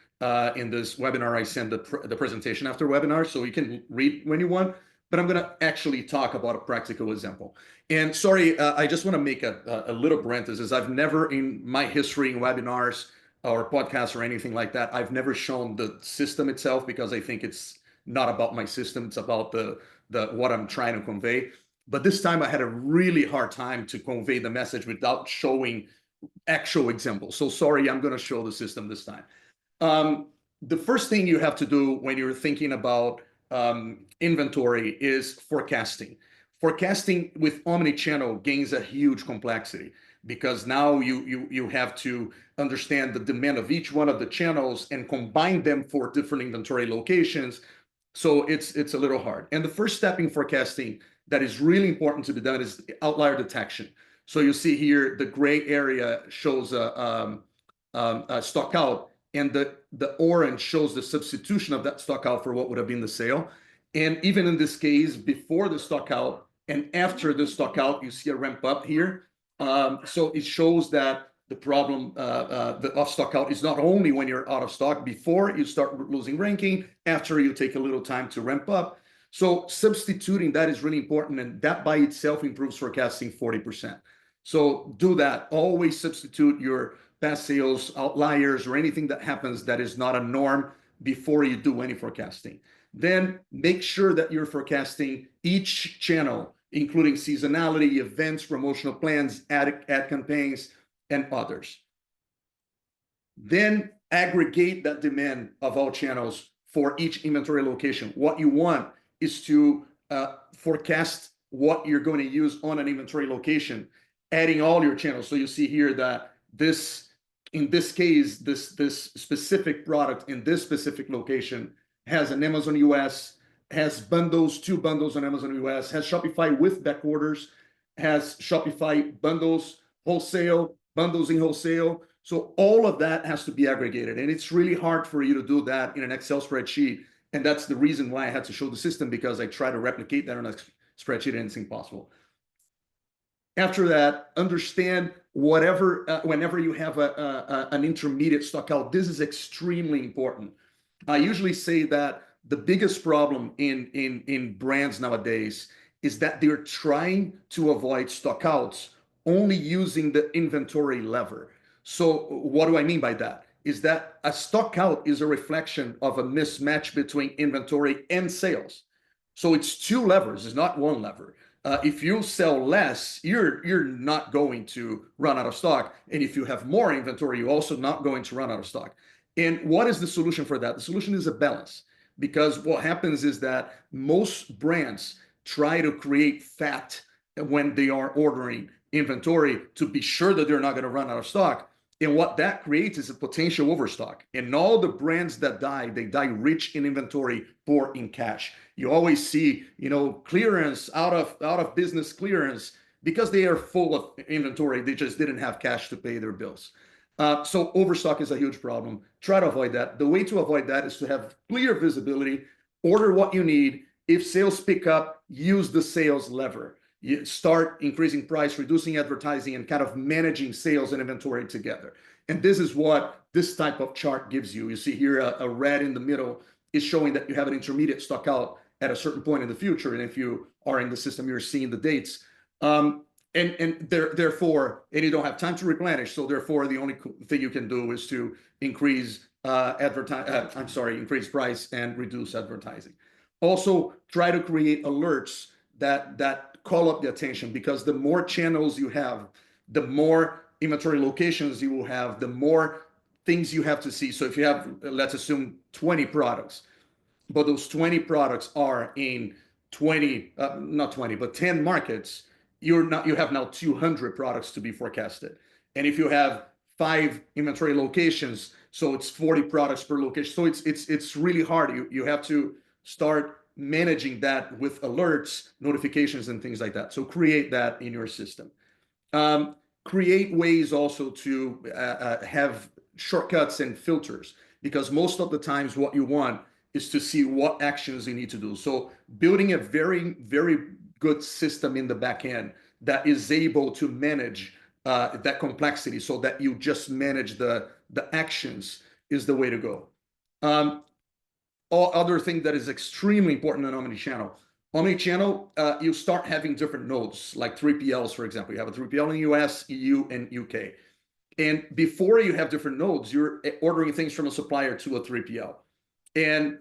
in this webinar. I sent the presentation after webinar, so you can read when you want. But I'm going to actually talk about a practical example. And sorry, I just want to make a little parenthesis. I've never, in my history in webinars or podcasts or anything like that, I've never shown the system itself, because I think it's not about my system. It's about what I'm trying to convey. But this time I had a really hard time to convey the message without showing actual examples. So sorry, I'm going to show the system this time. The first thing you have to do when you're thinking about inventory is forecasting. Forecasting with Omnichannel gains a huge complexity, because now you have to understand the demand of each one of the channels and combine them for different inventory locations. So it's a little hard. And the first step in forecasting that is really important to be done is outlier detection. So you see here, the gray area shows a stock out, and the orange shows the substitution of that stock out for what would have been the sale. And even in this case, before the stock out and after the stock out, you see a ramp up here. So it shows that the problem of stock out is not only when you're out of stock, before you start losing ranking, after you take a little time to ramp up. So substituting that is really important, and that by itself improves forecasting 40%. So do that. Always substitute your past sales, outliers, or anything that happens that is not a norm before you do any forecasting. Then make sure that you're forecasting each channel, including seasonality, events, promotional plans, ad campaigns, and others. Then aggregate that demand of all channels for each inventory location. What you want is to forecast what you're going to use on an inventory location, adding all your channels. So you see here that in this case, this specific product in this specific location has an Amazon US, has bundles, 2 bundles on Amazon US, has Shopify with back orders, has Shopify bundles, wholesale, bundles in wholesale. So all of that has to be aggregated. And it's really hard for you to do that in an Excel spreadsheet. And that's the reason why I had to show the system, because I try to replicate that on a spreadsheet and it's impossible. After that, understand whenever you have an intermediate stock out, this is extremely important. I usually say that the biggest problem in brands nowadays is that they're trying to avoid stockouts only using the inventory lever. So what do I mean by that? Is that a stockout is a reflection of a mismatch between inventory and sales. So it's 2 levers, it's not 1 lever. If you sell less, you're not going to run out of stock. And if you have more inventory, you're also not going to run out of stock. And what is the solution for that? The solution is a balance, because what happens is that most brands try to create fat when they are ordering inventory to be sure that they're not going to run out of stock. And what that creates is a potential overstock. And all the brands that they die rich in inventory, poor in cash. You always see, clearance, out of business clearance, because they are full of inventory. They just didn't have cash to pay their bills. So overstock is a huge problem. Try to avoid that. The way to avoid that is to have clear visibility, order what you need. If sales pick up, use the sales lever. You start increasing price, reducing advertising, and kind of managing sales and inventory together. And this is what this type of chart gives you. You see here a red in the middle is showing that you have an intermediate stock out at a certain point in the future. And if you are in the system, you're seeing the dates. Therefore, you don't have time to replenish. So therefore, the only thing you can do is to increase increase price and reduce advertising. Also, try to create alerts that call up the attention, because the more channels you have, the more inventory locations you will have, the more things you have to see. So if you have, let's assume 20 products, but those 20 products are in 20, not 20, but 10 markets, you have now 200 products to be forecasted. And if you have 5 inventory locations, so it's 40 products per location. So it's really hard. You have to start managing that with alerts, notifications, and things like that. So create that in your system. Create ways also to have shortcuts and filters, because most of the times what you want is to see what actions you need to do. So building a very, very good system in the back end that is able to manage that complexity, so that you just manage the actions, is the way to go. Other thing that is extremely important in Omnichannel. Omnichannel, you start having different nodes, like 3PLs, for example. You have a 3PL in the US, EU, and UK. And before you have different nodes, you're ordering things from a supplier to a 3PL. And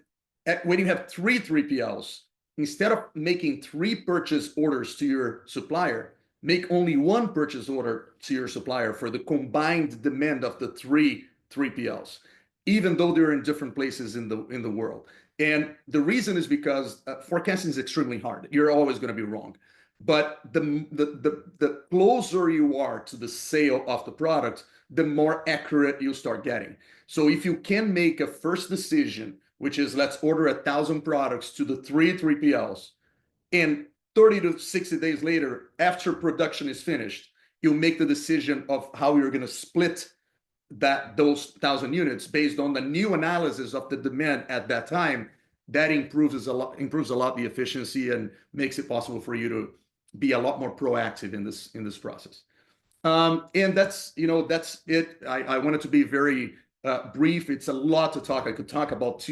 when you have 3 3PLs, instead of making 3 purchase orders to your supplier, make only 1 purchase order to your supplier for the combined demand of the 3 3PLs, even though they're in different places in the world. And the reason is because forecasting is extremely hard. You're always going to be wrong. But the closer you are to the sale of the product, the more accurate you start getting. So if you can make a first decision, which is let's order 1,000 products to the 3 3PLs, and 30 to 60 days later, after production is finished, you'll make the decision of how you're going to split those 1,000 units based on the new analysis of the demand at that time. That improves a lot the efficiency and makes it possible for you to be a lot more proactive in this process. And that's it. I wanted to be very brief. It's a lot to talk. I could talk about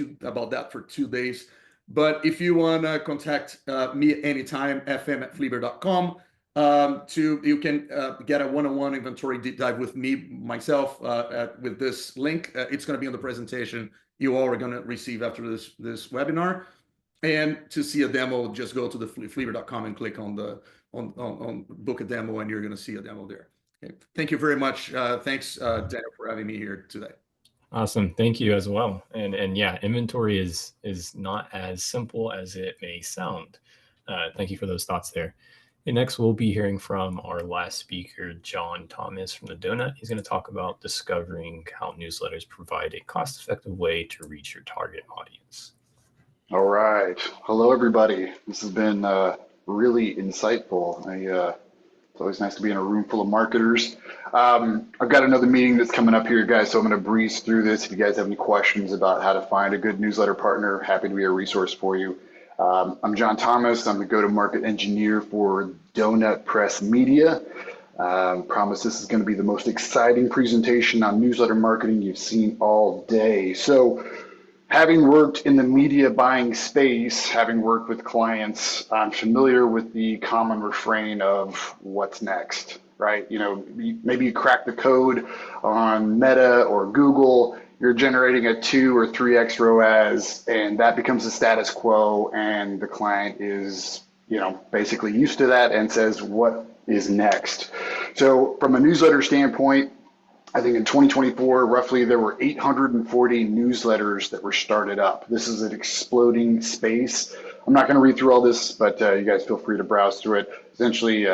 that for 2 days. But if you want to contact me anytime, fm@fleabr.com. You can get a one-on-one inventory deep dive with myself with this link. It's going to be on the presentation you all are going to receive after this webinar. And to see a demo, just go to the fleabr.com and click on book a demo, and you're going to see a demo there. Okay. Thank you very much. Thanks, Daniel, for having me here today. Awesome. Thank you as well. And yeah, inventory is not as simple as it may sound. Thank you for those thoughts there. And next, we'll be hearing from our last speaker, John Thomas from the Donut. He's going to talk about discovering how newsletters provide a cost-effective way to reach your target audience. All right. Hello, everybody. This has been really insightful. It's always nice to be in a room full of marketers. I've got another meeting that's coming up here, guys, so I'm going to breeze through this. If you guys have any questions about how to find a good newsletter partner, happy to be a resource for you. I'm John Thomas. I'm the go-to-market engineer for Donut Press Media. Promise this is going to be the most exciting presentation on newsletter marketing you've seen all day. So, having worked in the media buying space, having worked with clients, I'm familiar with the common refrain of what's next, right? Maybe you crack the code on Meta or Google, you're generating a 2 or 3x ROAS, and that becomes the status quo, and the client is, basically used to that and says, what is next? So from a newsletter standpoint, I think in 2024, roughly there were 840 newsletters that were started up. This is an exploding space. I'm not going to read through all this, but you guys feel free to browse through it. Essentially,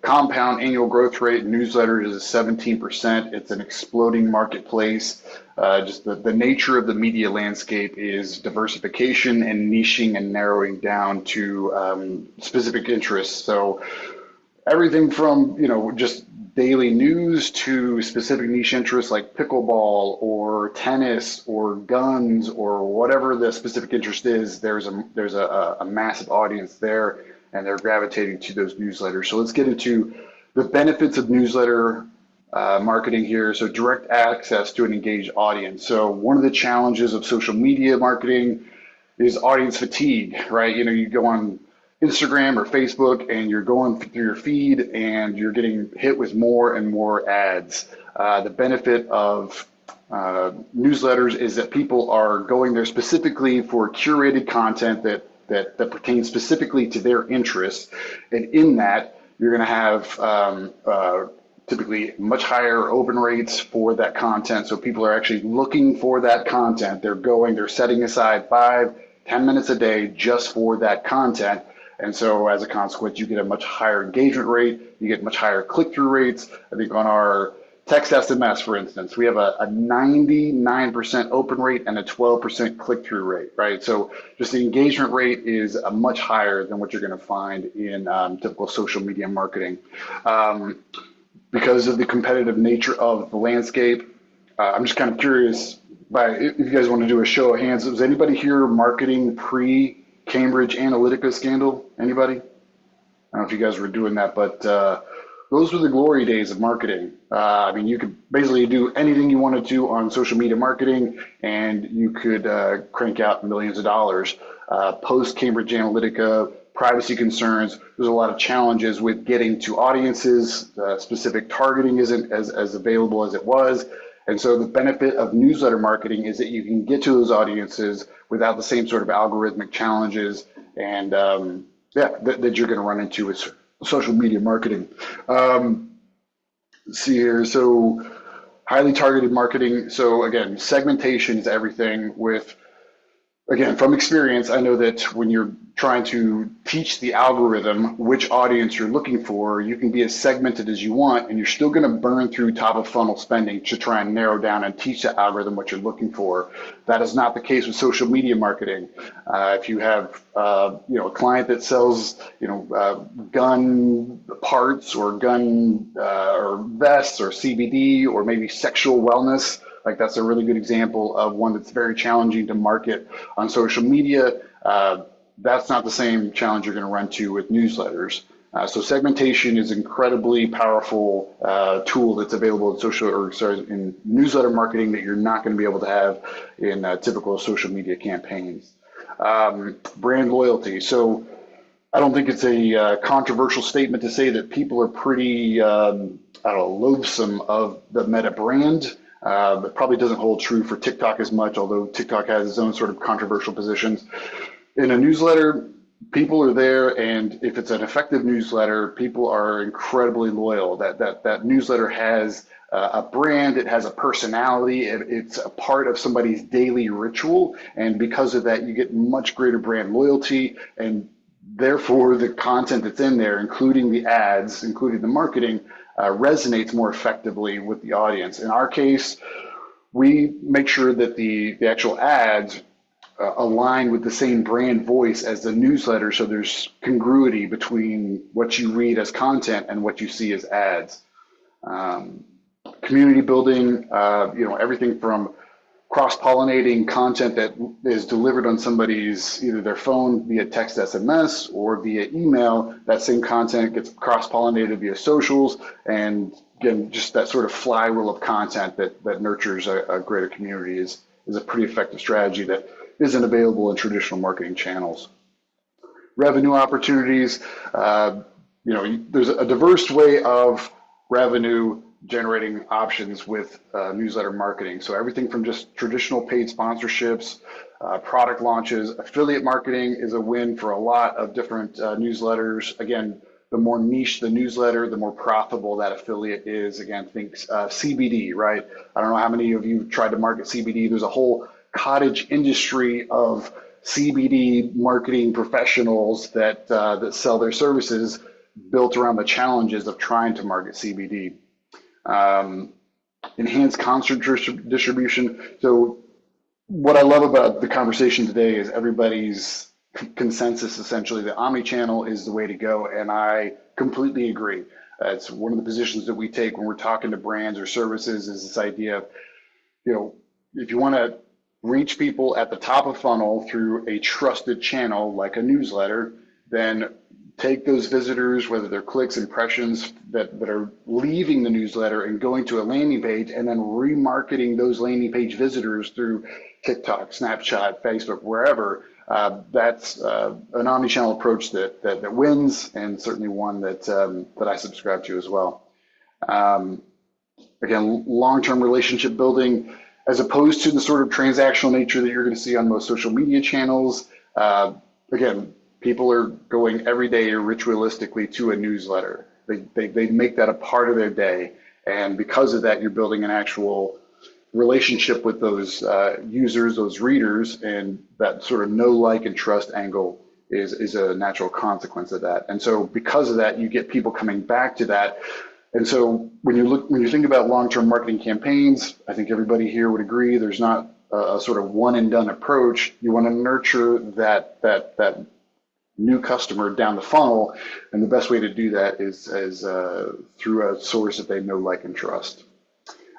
compound annual growth rate in newsletters is 17%. It's an exploding marketplace. Just the nature of the media landscape is diversification and niching and narrowing down to specific interests. So everything from, just daily news to specific niche interests like pickleball or tennis or guns or whatever the specific interest is, there's a massive audience there, and they're gravitating to those newsletters. So let's get into the benefits of newsletter marketing here. So direct access to an engaged audience. So one of the challenges of social media marketing is audience fatigue, right? You go on Instagram or Facebook and you're going through your feed and you're getting hit with more and more ads. The benefit of newsletters is that people are going there specifically for curated content that pertains specifically to their interests. And in that, you're going to have typically much higher open rates for that content. So people are actually looking for that content. They're setting aside 5-10 minutes a day just for that content. And so as a consequence, you get a much higher engagement rate, you get much higher click-through rates. I think on our text SMS, for instance, we have a 99% open rate and a 12% click-through rate, right? So just the engagement rate is much higher than what you're going to find in typical social media marketing. Because of the competitive nature of the landscape, I'm just kind of curious, if you guys want to do a show of hands, was anybody here marketing pre-Cambridge Analytica scandal? Anybody? I don't know if you guys were doing that, but those were the glory days of marketing. I mean, you could basically do anything you wanted to on social media marketing, and you could crank out millions of dollars. Post Cambridge Analytica, privacy concerns, there's a lot of challenges with getting to audiences. Specific targeting isn't as available as it was. And so the benefit of newsletter marketing is that you can get to those audiences without the same sort of algorithmic challenges and that you're going to run into with social media marketing. Let's see here. So highly targeted marketing. So again, segmentation is everything with, again, from experience, I know that when you're trying to teach the algorithm which audience you're looking for, you can be as segmented as you want, and you're still going to burn through top of funnel spending to try and narrow down and teach the algorithm what you're looking for. That is not the case with social media marketing. If you have a client that sells gun parts or gun or vests or CBD or maybe sexual wellness, like that's a really good example of one that's very challenging to market on social media. That's not the same challenge you're going to run to with newsletters. So segmentation is an incredibly powerful tool that's available in newsletter marketing that you're not going to be able to have in typical social media campaigns. Brand loyalty. So I don't think it's a controversial statement to say that people are pretty, loathsome of the Meta brand. It probably doesn't hold true for TikTok as much, although TikTok has its own sort of controversial positions. In a newsletter, people are there, and if it's an effective newsletter, people are incredibly loyal. That newsletter has a brand, it has a personality, it's a part of somebody's daily ritual, and because of that, you get much greater brand loyalty, and therefore the content that's in there, including the ads, including the marketing, resonates more effectively with the audience. In our case, we make sure that the actual ads align with the same brand voice as the newsletter, so there's congruity between what you read as content and what you see as ads. Community building, everything from cross-pollinating content that is delivered on somebody's, either their phone via text SMS or via email. That same content gets cross-pollinated via socials, and again, just that sort of flywheel of content that nurtures a greater community is a pretty effective strategy that isn't available in traditional marketing channels. Revenue opportunities, there's a diverse way of revenue generating options with newsletter marketing. So everything from just traditional paid sponsorships, product launches, affiliate marketing is a win for a lot of different newsletters. Again, the more niche the newsletter, the more profitable that affiliate is. Again, think CBD, right? I don't know how many of you have tried to market CBD. There's a whole cottage industry of CBD marketing professionals that sell their services built around the challenges of trying to market CBD. Enhanced concert distribution. So what I love about the conversation today is everybody's consensus essentially that omnichannel is the way to go, and I completely agree. It's one of the positions that we take when we're talking to brands or services, is this idea of, if you want to reach people at the top of funnel through a trusted channel like a newsletter, then take those visitors, whether they're clicks, impressions that are leaving the newsletter and going to a landing page, and then remarketing those landing page visitors through TikTok, Snapchat, Facebook, wherever. That's an omnichannel approach that wins, and certainly one that I subscribe to as well. Again, long-term relationship building, as opposed to the sort of transactional nature that you're going to see on most social media channels. Again, people are going every day ritualistically to a newsletter. They make that a part of their day. And because of that, you're building an actual relationship with those users, those readers, and that sort of know, like, and trust angle is a natural consequence of that. And so because of that, you get people coming back to that. And so when you think about long-term marketing campaigns, I think everybody here would agree there's not a sort of one and done approach. You want to nurture that new customer down the funnel, and the best way to do that is through a source that they know, like, and trust.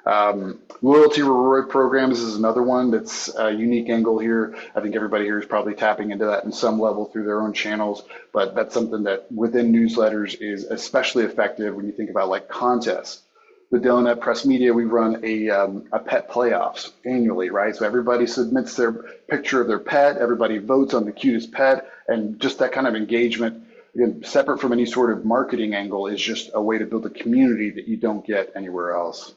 Loyalty reward programs is another one that's a unique angle here. I think everybody here is probably tapping into that in some level through their own channels, but that's something that within newsletters is especially effective when you think about like contests. The Donut Press Media, we run a pet playoffs annually, right? So everybody submits their picture of their pet, everybody votes on the cutest pet, and just that kind of engagement, again, separate from any sort of marketing angle, is just a way to build a community that you don't get anywhere else.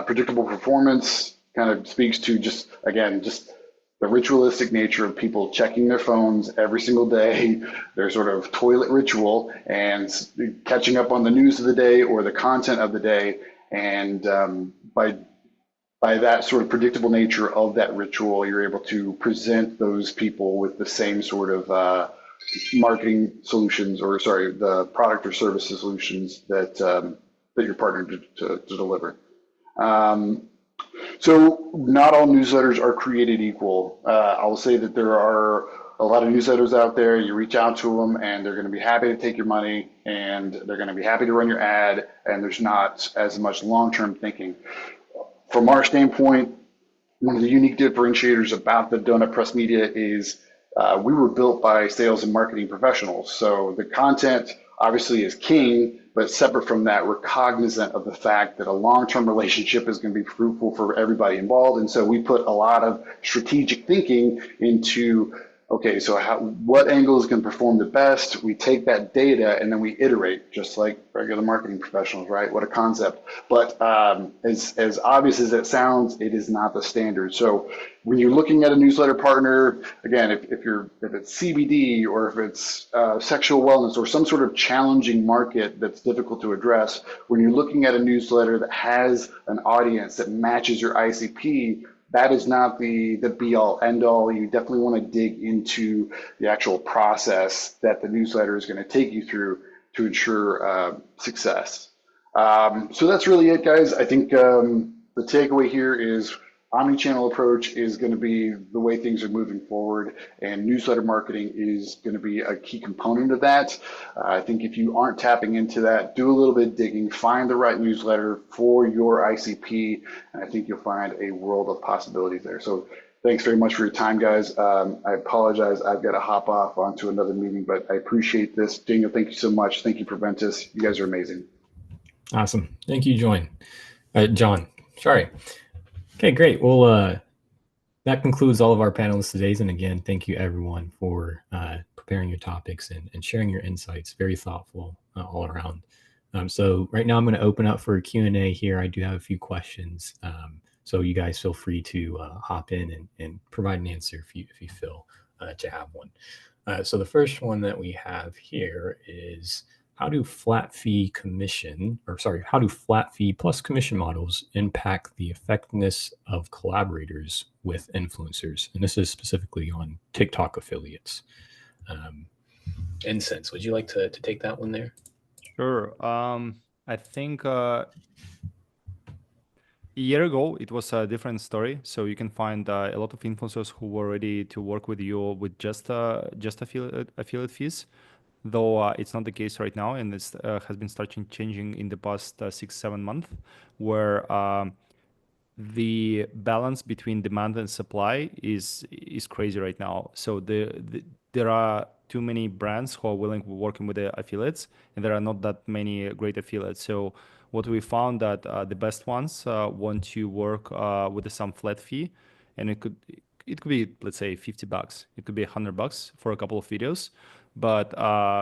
Predictable performance kind of speaks to just the ritualistic nature of people checking their phones every single day, their sort of toilet ritual, and catching up on the news of the day or the content of the day. And by that sort of predictable nature of that ritual, you're able to present those people with the same sort of marketing solutions, or sorry, the product or services solutions that you're partnered to deliver. So not all newsletters are created equal. I'll say that there are a lot of newsletters out there. You reach out to them and they're going to be happy to take your money and they're going to be happy to run your ad, and there's not as much long-term thinking. From our standpoint, one of the unique differentiators about the Donut Press Media is we were built by sales and marketing professionals. So the content obviously is king, but separate from that, we're cognizant of the fact that a long-term relationship is going to be fruitful for everybody involved. And so we put a lot of strategic thinking into, okay, so what angle is going to perform the best? We take that data and then we iterate, just like regular marketing professionals, right? What a concept. But as obvious as it sounds, it is not the standard. So when you're looking at a newsletter partner, again, if it's CBD or if it's sexual wellness or some sort of challenging market that's difficult to address, when you're looking at a newsletter that has an audience that matches your ICP, that is not the be all end all. You definitely want to dig into the actual process that the newsletter is going to take you through to ensure success. So that's really it, guys. I think the takeaway here is omnichannel approach is going to be the way things are moving forward, and newsletter marketing is going to be a key component of that. I think if you aren't tapping into that, do a little bit of digging, find the right newsletter for your ICP, and I think you'll find a world of possibilities there. So thanks very much for your time, guys. I apologize, I've got to hop off onto another meeting, but I appreciate this. Daniel, thank you so much. Thank you, Preventus. You guys are amazing. Awesome. Thank you, John. Sorry. Okay, great. Well, that concludes all of our panelists today. And again, thank you everyone for preparing your topics and sharing your insights. Very thoughtful all around. So right now I'm going to open up for a Q&A here. I do have a few questions. So you guys feel free to hop in and provide an answer if you feel to have one. So the first one that we have here is, how do flat fee plus commission models impact the effectiveness of collaborators with influencers? And this is specifically on TikTok affiliates. Incense, would you like to take that one there? Sure. I think a year ago, it was a different story. So you can find a lot of influencers who were ready to work with you with just affiliate fees. Though it's not the case right now, and this has been starting changing in the past 6-7 months, where the balance between demand and supply is crazy right now. So there are too many brands who are willing to working with the affiliates, and there are not that many great affiliates. So what we found that the best ones want to work with some flat fee, and it could be, let's say, $50. It could be $100 for a couple of videos. But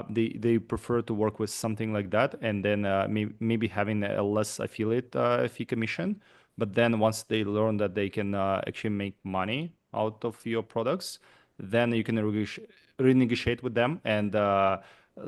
they prefer to work with something like that, and then maybe having a less affiliate fee commission. But then once they learn that they can actually make money out of your products, then you can renegotiate with them and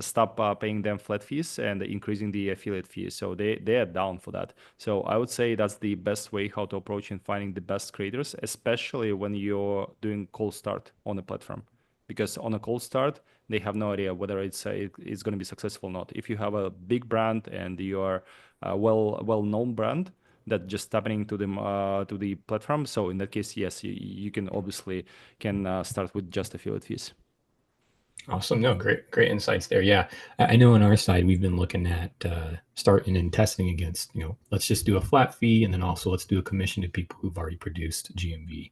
stop paying them flat fees and increasing the affiliate fees. So they are down for that. So I would say that's the best way how to approach and finding the best creators, especially when you're doing cold start on a platform. Because on a cold start, they have no idea whether it's going to be successful or not. If you have a big brand and you are a well-known brand that just happening to the platform, so in that case, yes, you can obviously start with just affiliate fees. Awesome. No, great insights there. Yeah. I know on our side, we've been looking at starting and testing against, let's just do a flat fee. And then also let's do a commission to people who've already produced GMV.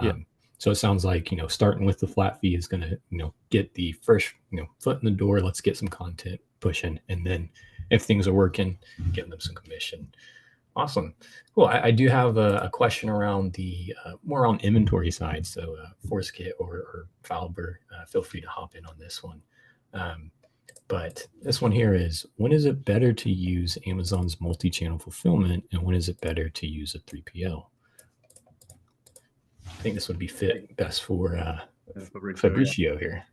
Yeah. So it sounds like, starting with the flat fee is going to, get the first, foot in the door. Let's get some content pushing. And then if things are working, getting them some commission. Awesome. Cool. I do have a question around the more on inventory side. So Forskit or Falber, feel free to hop in on this one. But this one here is, when is it better to use Amazon's multi-channel fulfillment and when is it better to use a 3PL? I think this would be fit best for Fabricio here.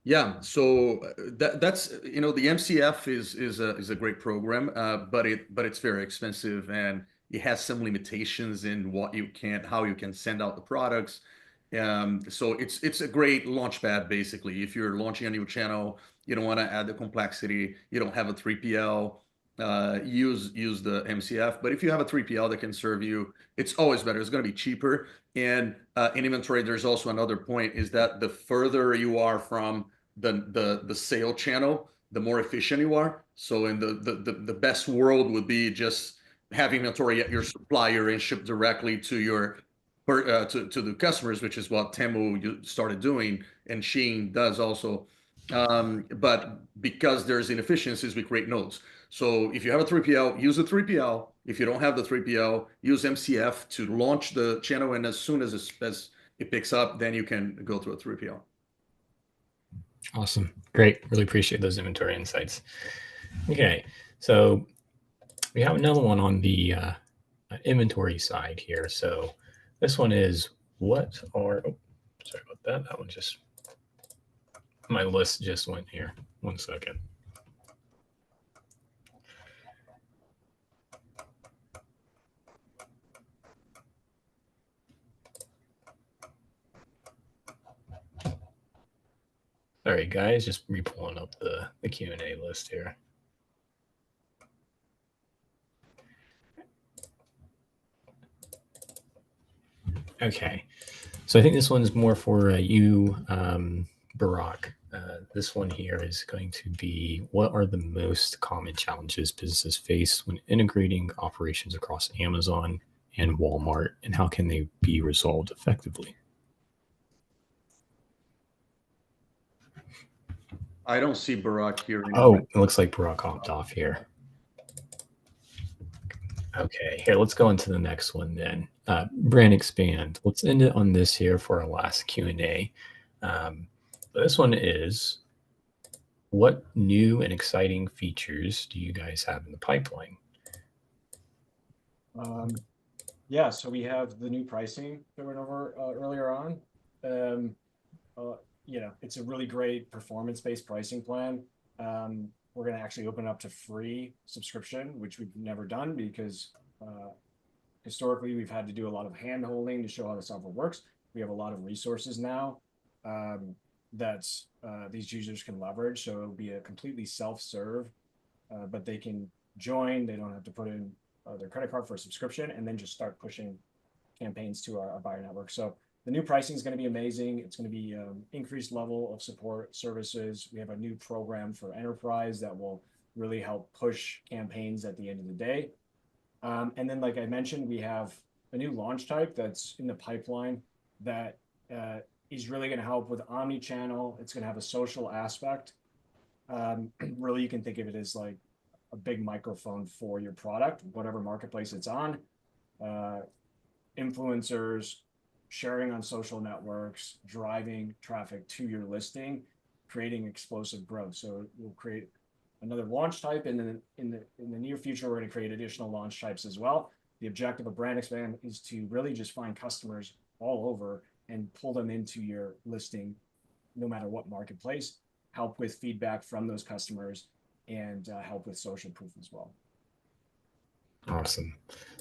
Yeah, so that's the MCF is a great program, but it's very expensive and it has some limitations in how you can send out the products. So it's a great launch pad basically. If you're launching a new channel, you don't want to add the complexity. You don't have a 3PL. Use the MCF. But if you have a 3PL that can serve you, it's always better. It's going to be cheaper. And in inventory, there's also another point is that the further you are from the sale channel, the more efficient you are. So in the best world would be just have inventory at your supplier and ship directly to your to the customers, which is what Temu started doing, and Shein does also. But because there's inefficiencies, we create nodes. So if you have a 3PL, use a 3PL. If you don't have the 3PL, use MCF to launch the channel, and as soon as it picks up, then you can go through a 3PL. Awesome. Great. Really appreciate those inventory insights. Okay. So we have another one on the inventory side here. So this one is, sorry about that. That one my list just went here. 1 second. All right, guys, just re-pulling up the Q&A list here. Okay, so I think this one's more for you, Barak. This one here is going to be, what are the most common challenges businesses face when integrating operations across Amazon and Walmart, and how can they be resolved effectively? I don't see Barak here anymore. Oh, it looks like Barak hopped off here. Okay, here, let's go into the next one then. Brand expand. Let's end it on this here for our last Q&A. This one is, what new and exciting features do you guys have in the pipeline? Yeah, so we have the new pricing that went over earlier on. It's a really great performance-based pricing plan. We're going to actually open up to free subscription, which we've never done because historically we've had to do a lot of hand holding to show how the software works. We have a lot of resources now that these users can leverage. So it'll be a completely self-serve, but they can join. They don't have to put in their credit card for a subscription and then just start pushing campaigns to our buyer network. So the new pricing is going to be amazing. It's going to be increased level of support services. We have a new program for enterprise that will really help push campaigns at the end of the day. And then, like I mentioned, we have a new launch type that's in the pipeline that is really going to help with Omnichannel. It's going to have a social aspect. Really, you can think of it as like a big microphone for your product, whatever marketplace it's on. Influencers, sharing on social networks, driving traffic to your listing, creating explosive growth. So we'll create another launch type, and then in the near future, we're going to create additional launch types as well. The objective of Brand Expand is to really just find customers all over and pull them into your listing, no matter what marketplace. help with feedback from those customers, and help with social proof as well. Awesome.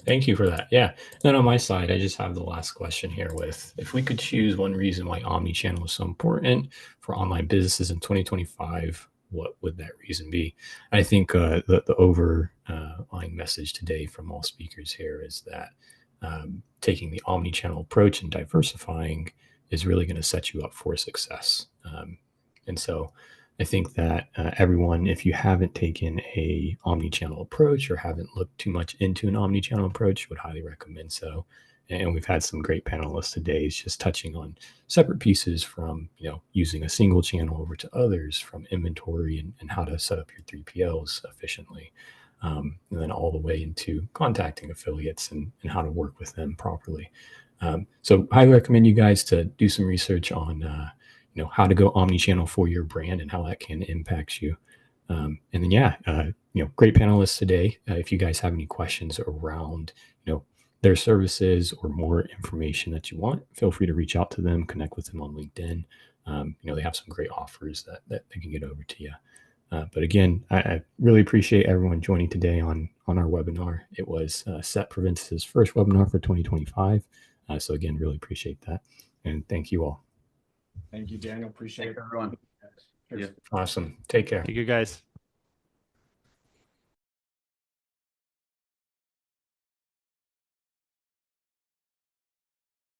Thank you for that. Yeah. Then on my side, I just have the last question here with, if we could choose one reason why omnichannel is so important for online businesses in 2025, what would that reason be? I think the overlying message today from all speakers here is that taking the omnichannel approach and diversifying is really going to set you up for success. And so I think that everyone, if you haven't taken a omnichannel approach or haven't looked too much into an omnichannel approach, would highly recommend so. And we've had some great panelists today just touching on separate pieces from, using a single channel over to others, from inventory and how to set up your 3PLs efficiently. And then all the way into contacting affiliates and how to work with them properly. So highly recommend you guys to do some research on how to go omnichannel for your brand and how that can impact you. And then, great panelists today. If you guys have any questions around, their services or more information that you want, feel free to reach out to them, connect with them on LinkedIn. They have some great offers that they can get over to you. But again, I really appreciate everyone joining today on our webinar. It was SET Proventus' first webinar for 2025. So again, really appreciate that. And thank you all. Thank you, Daniel. Appreciate it. Everyone. Cheers. Awesome. Take care. Thank you, guys.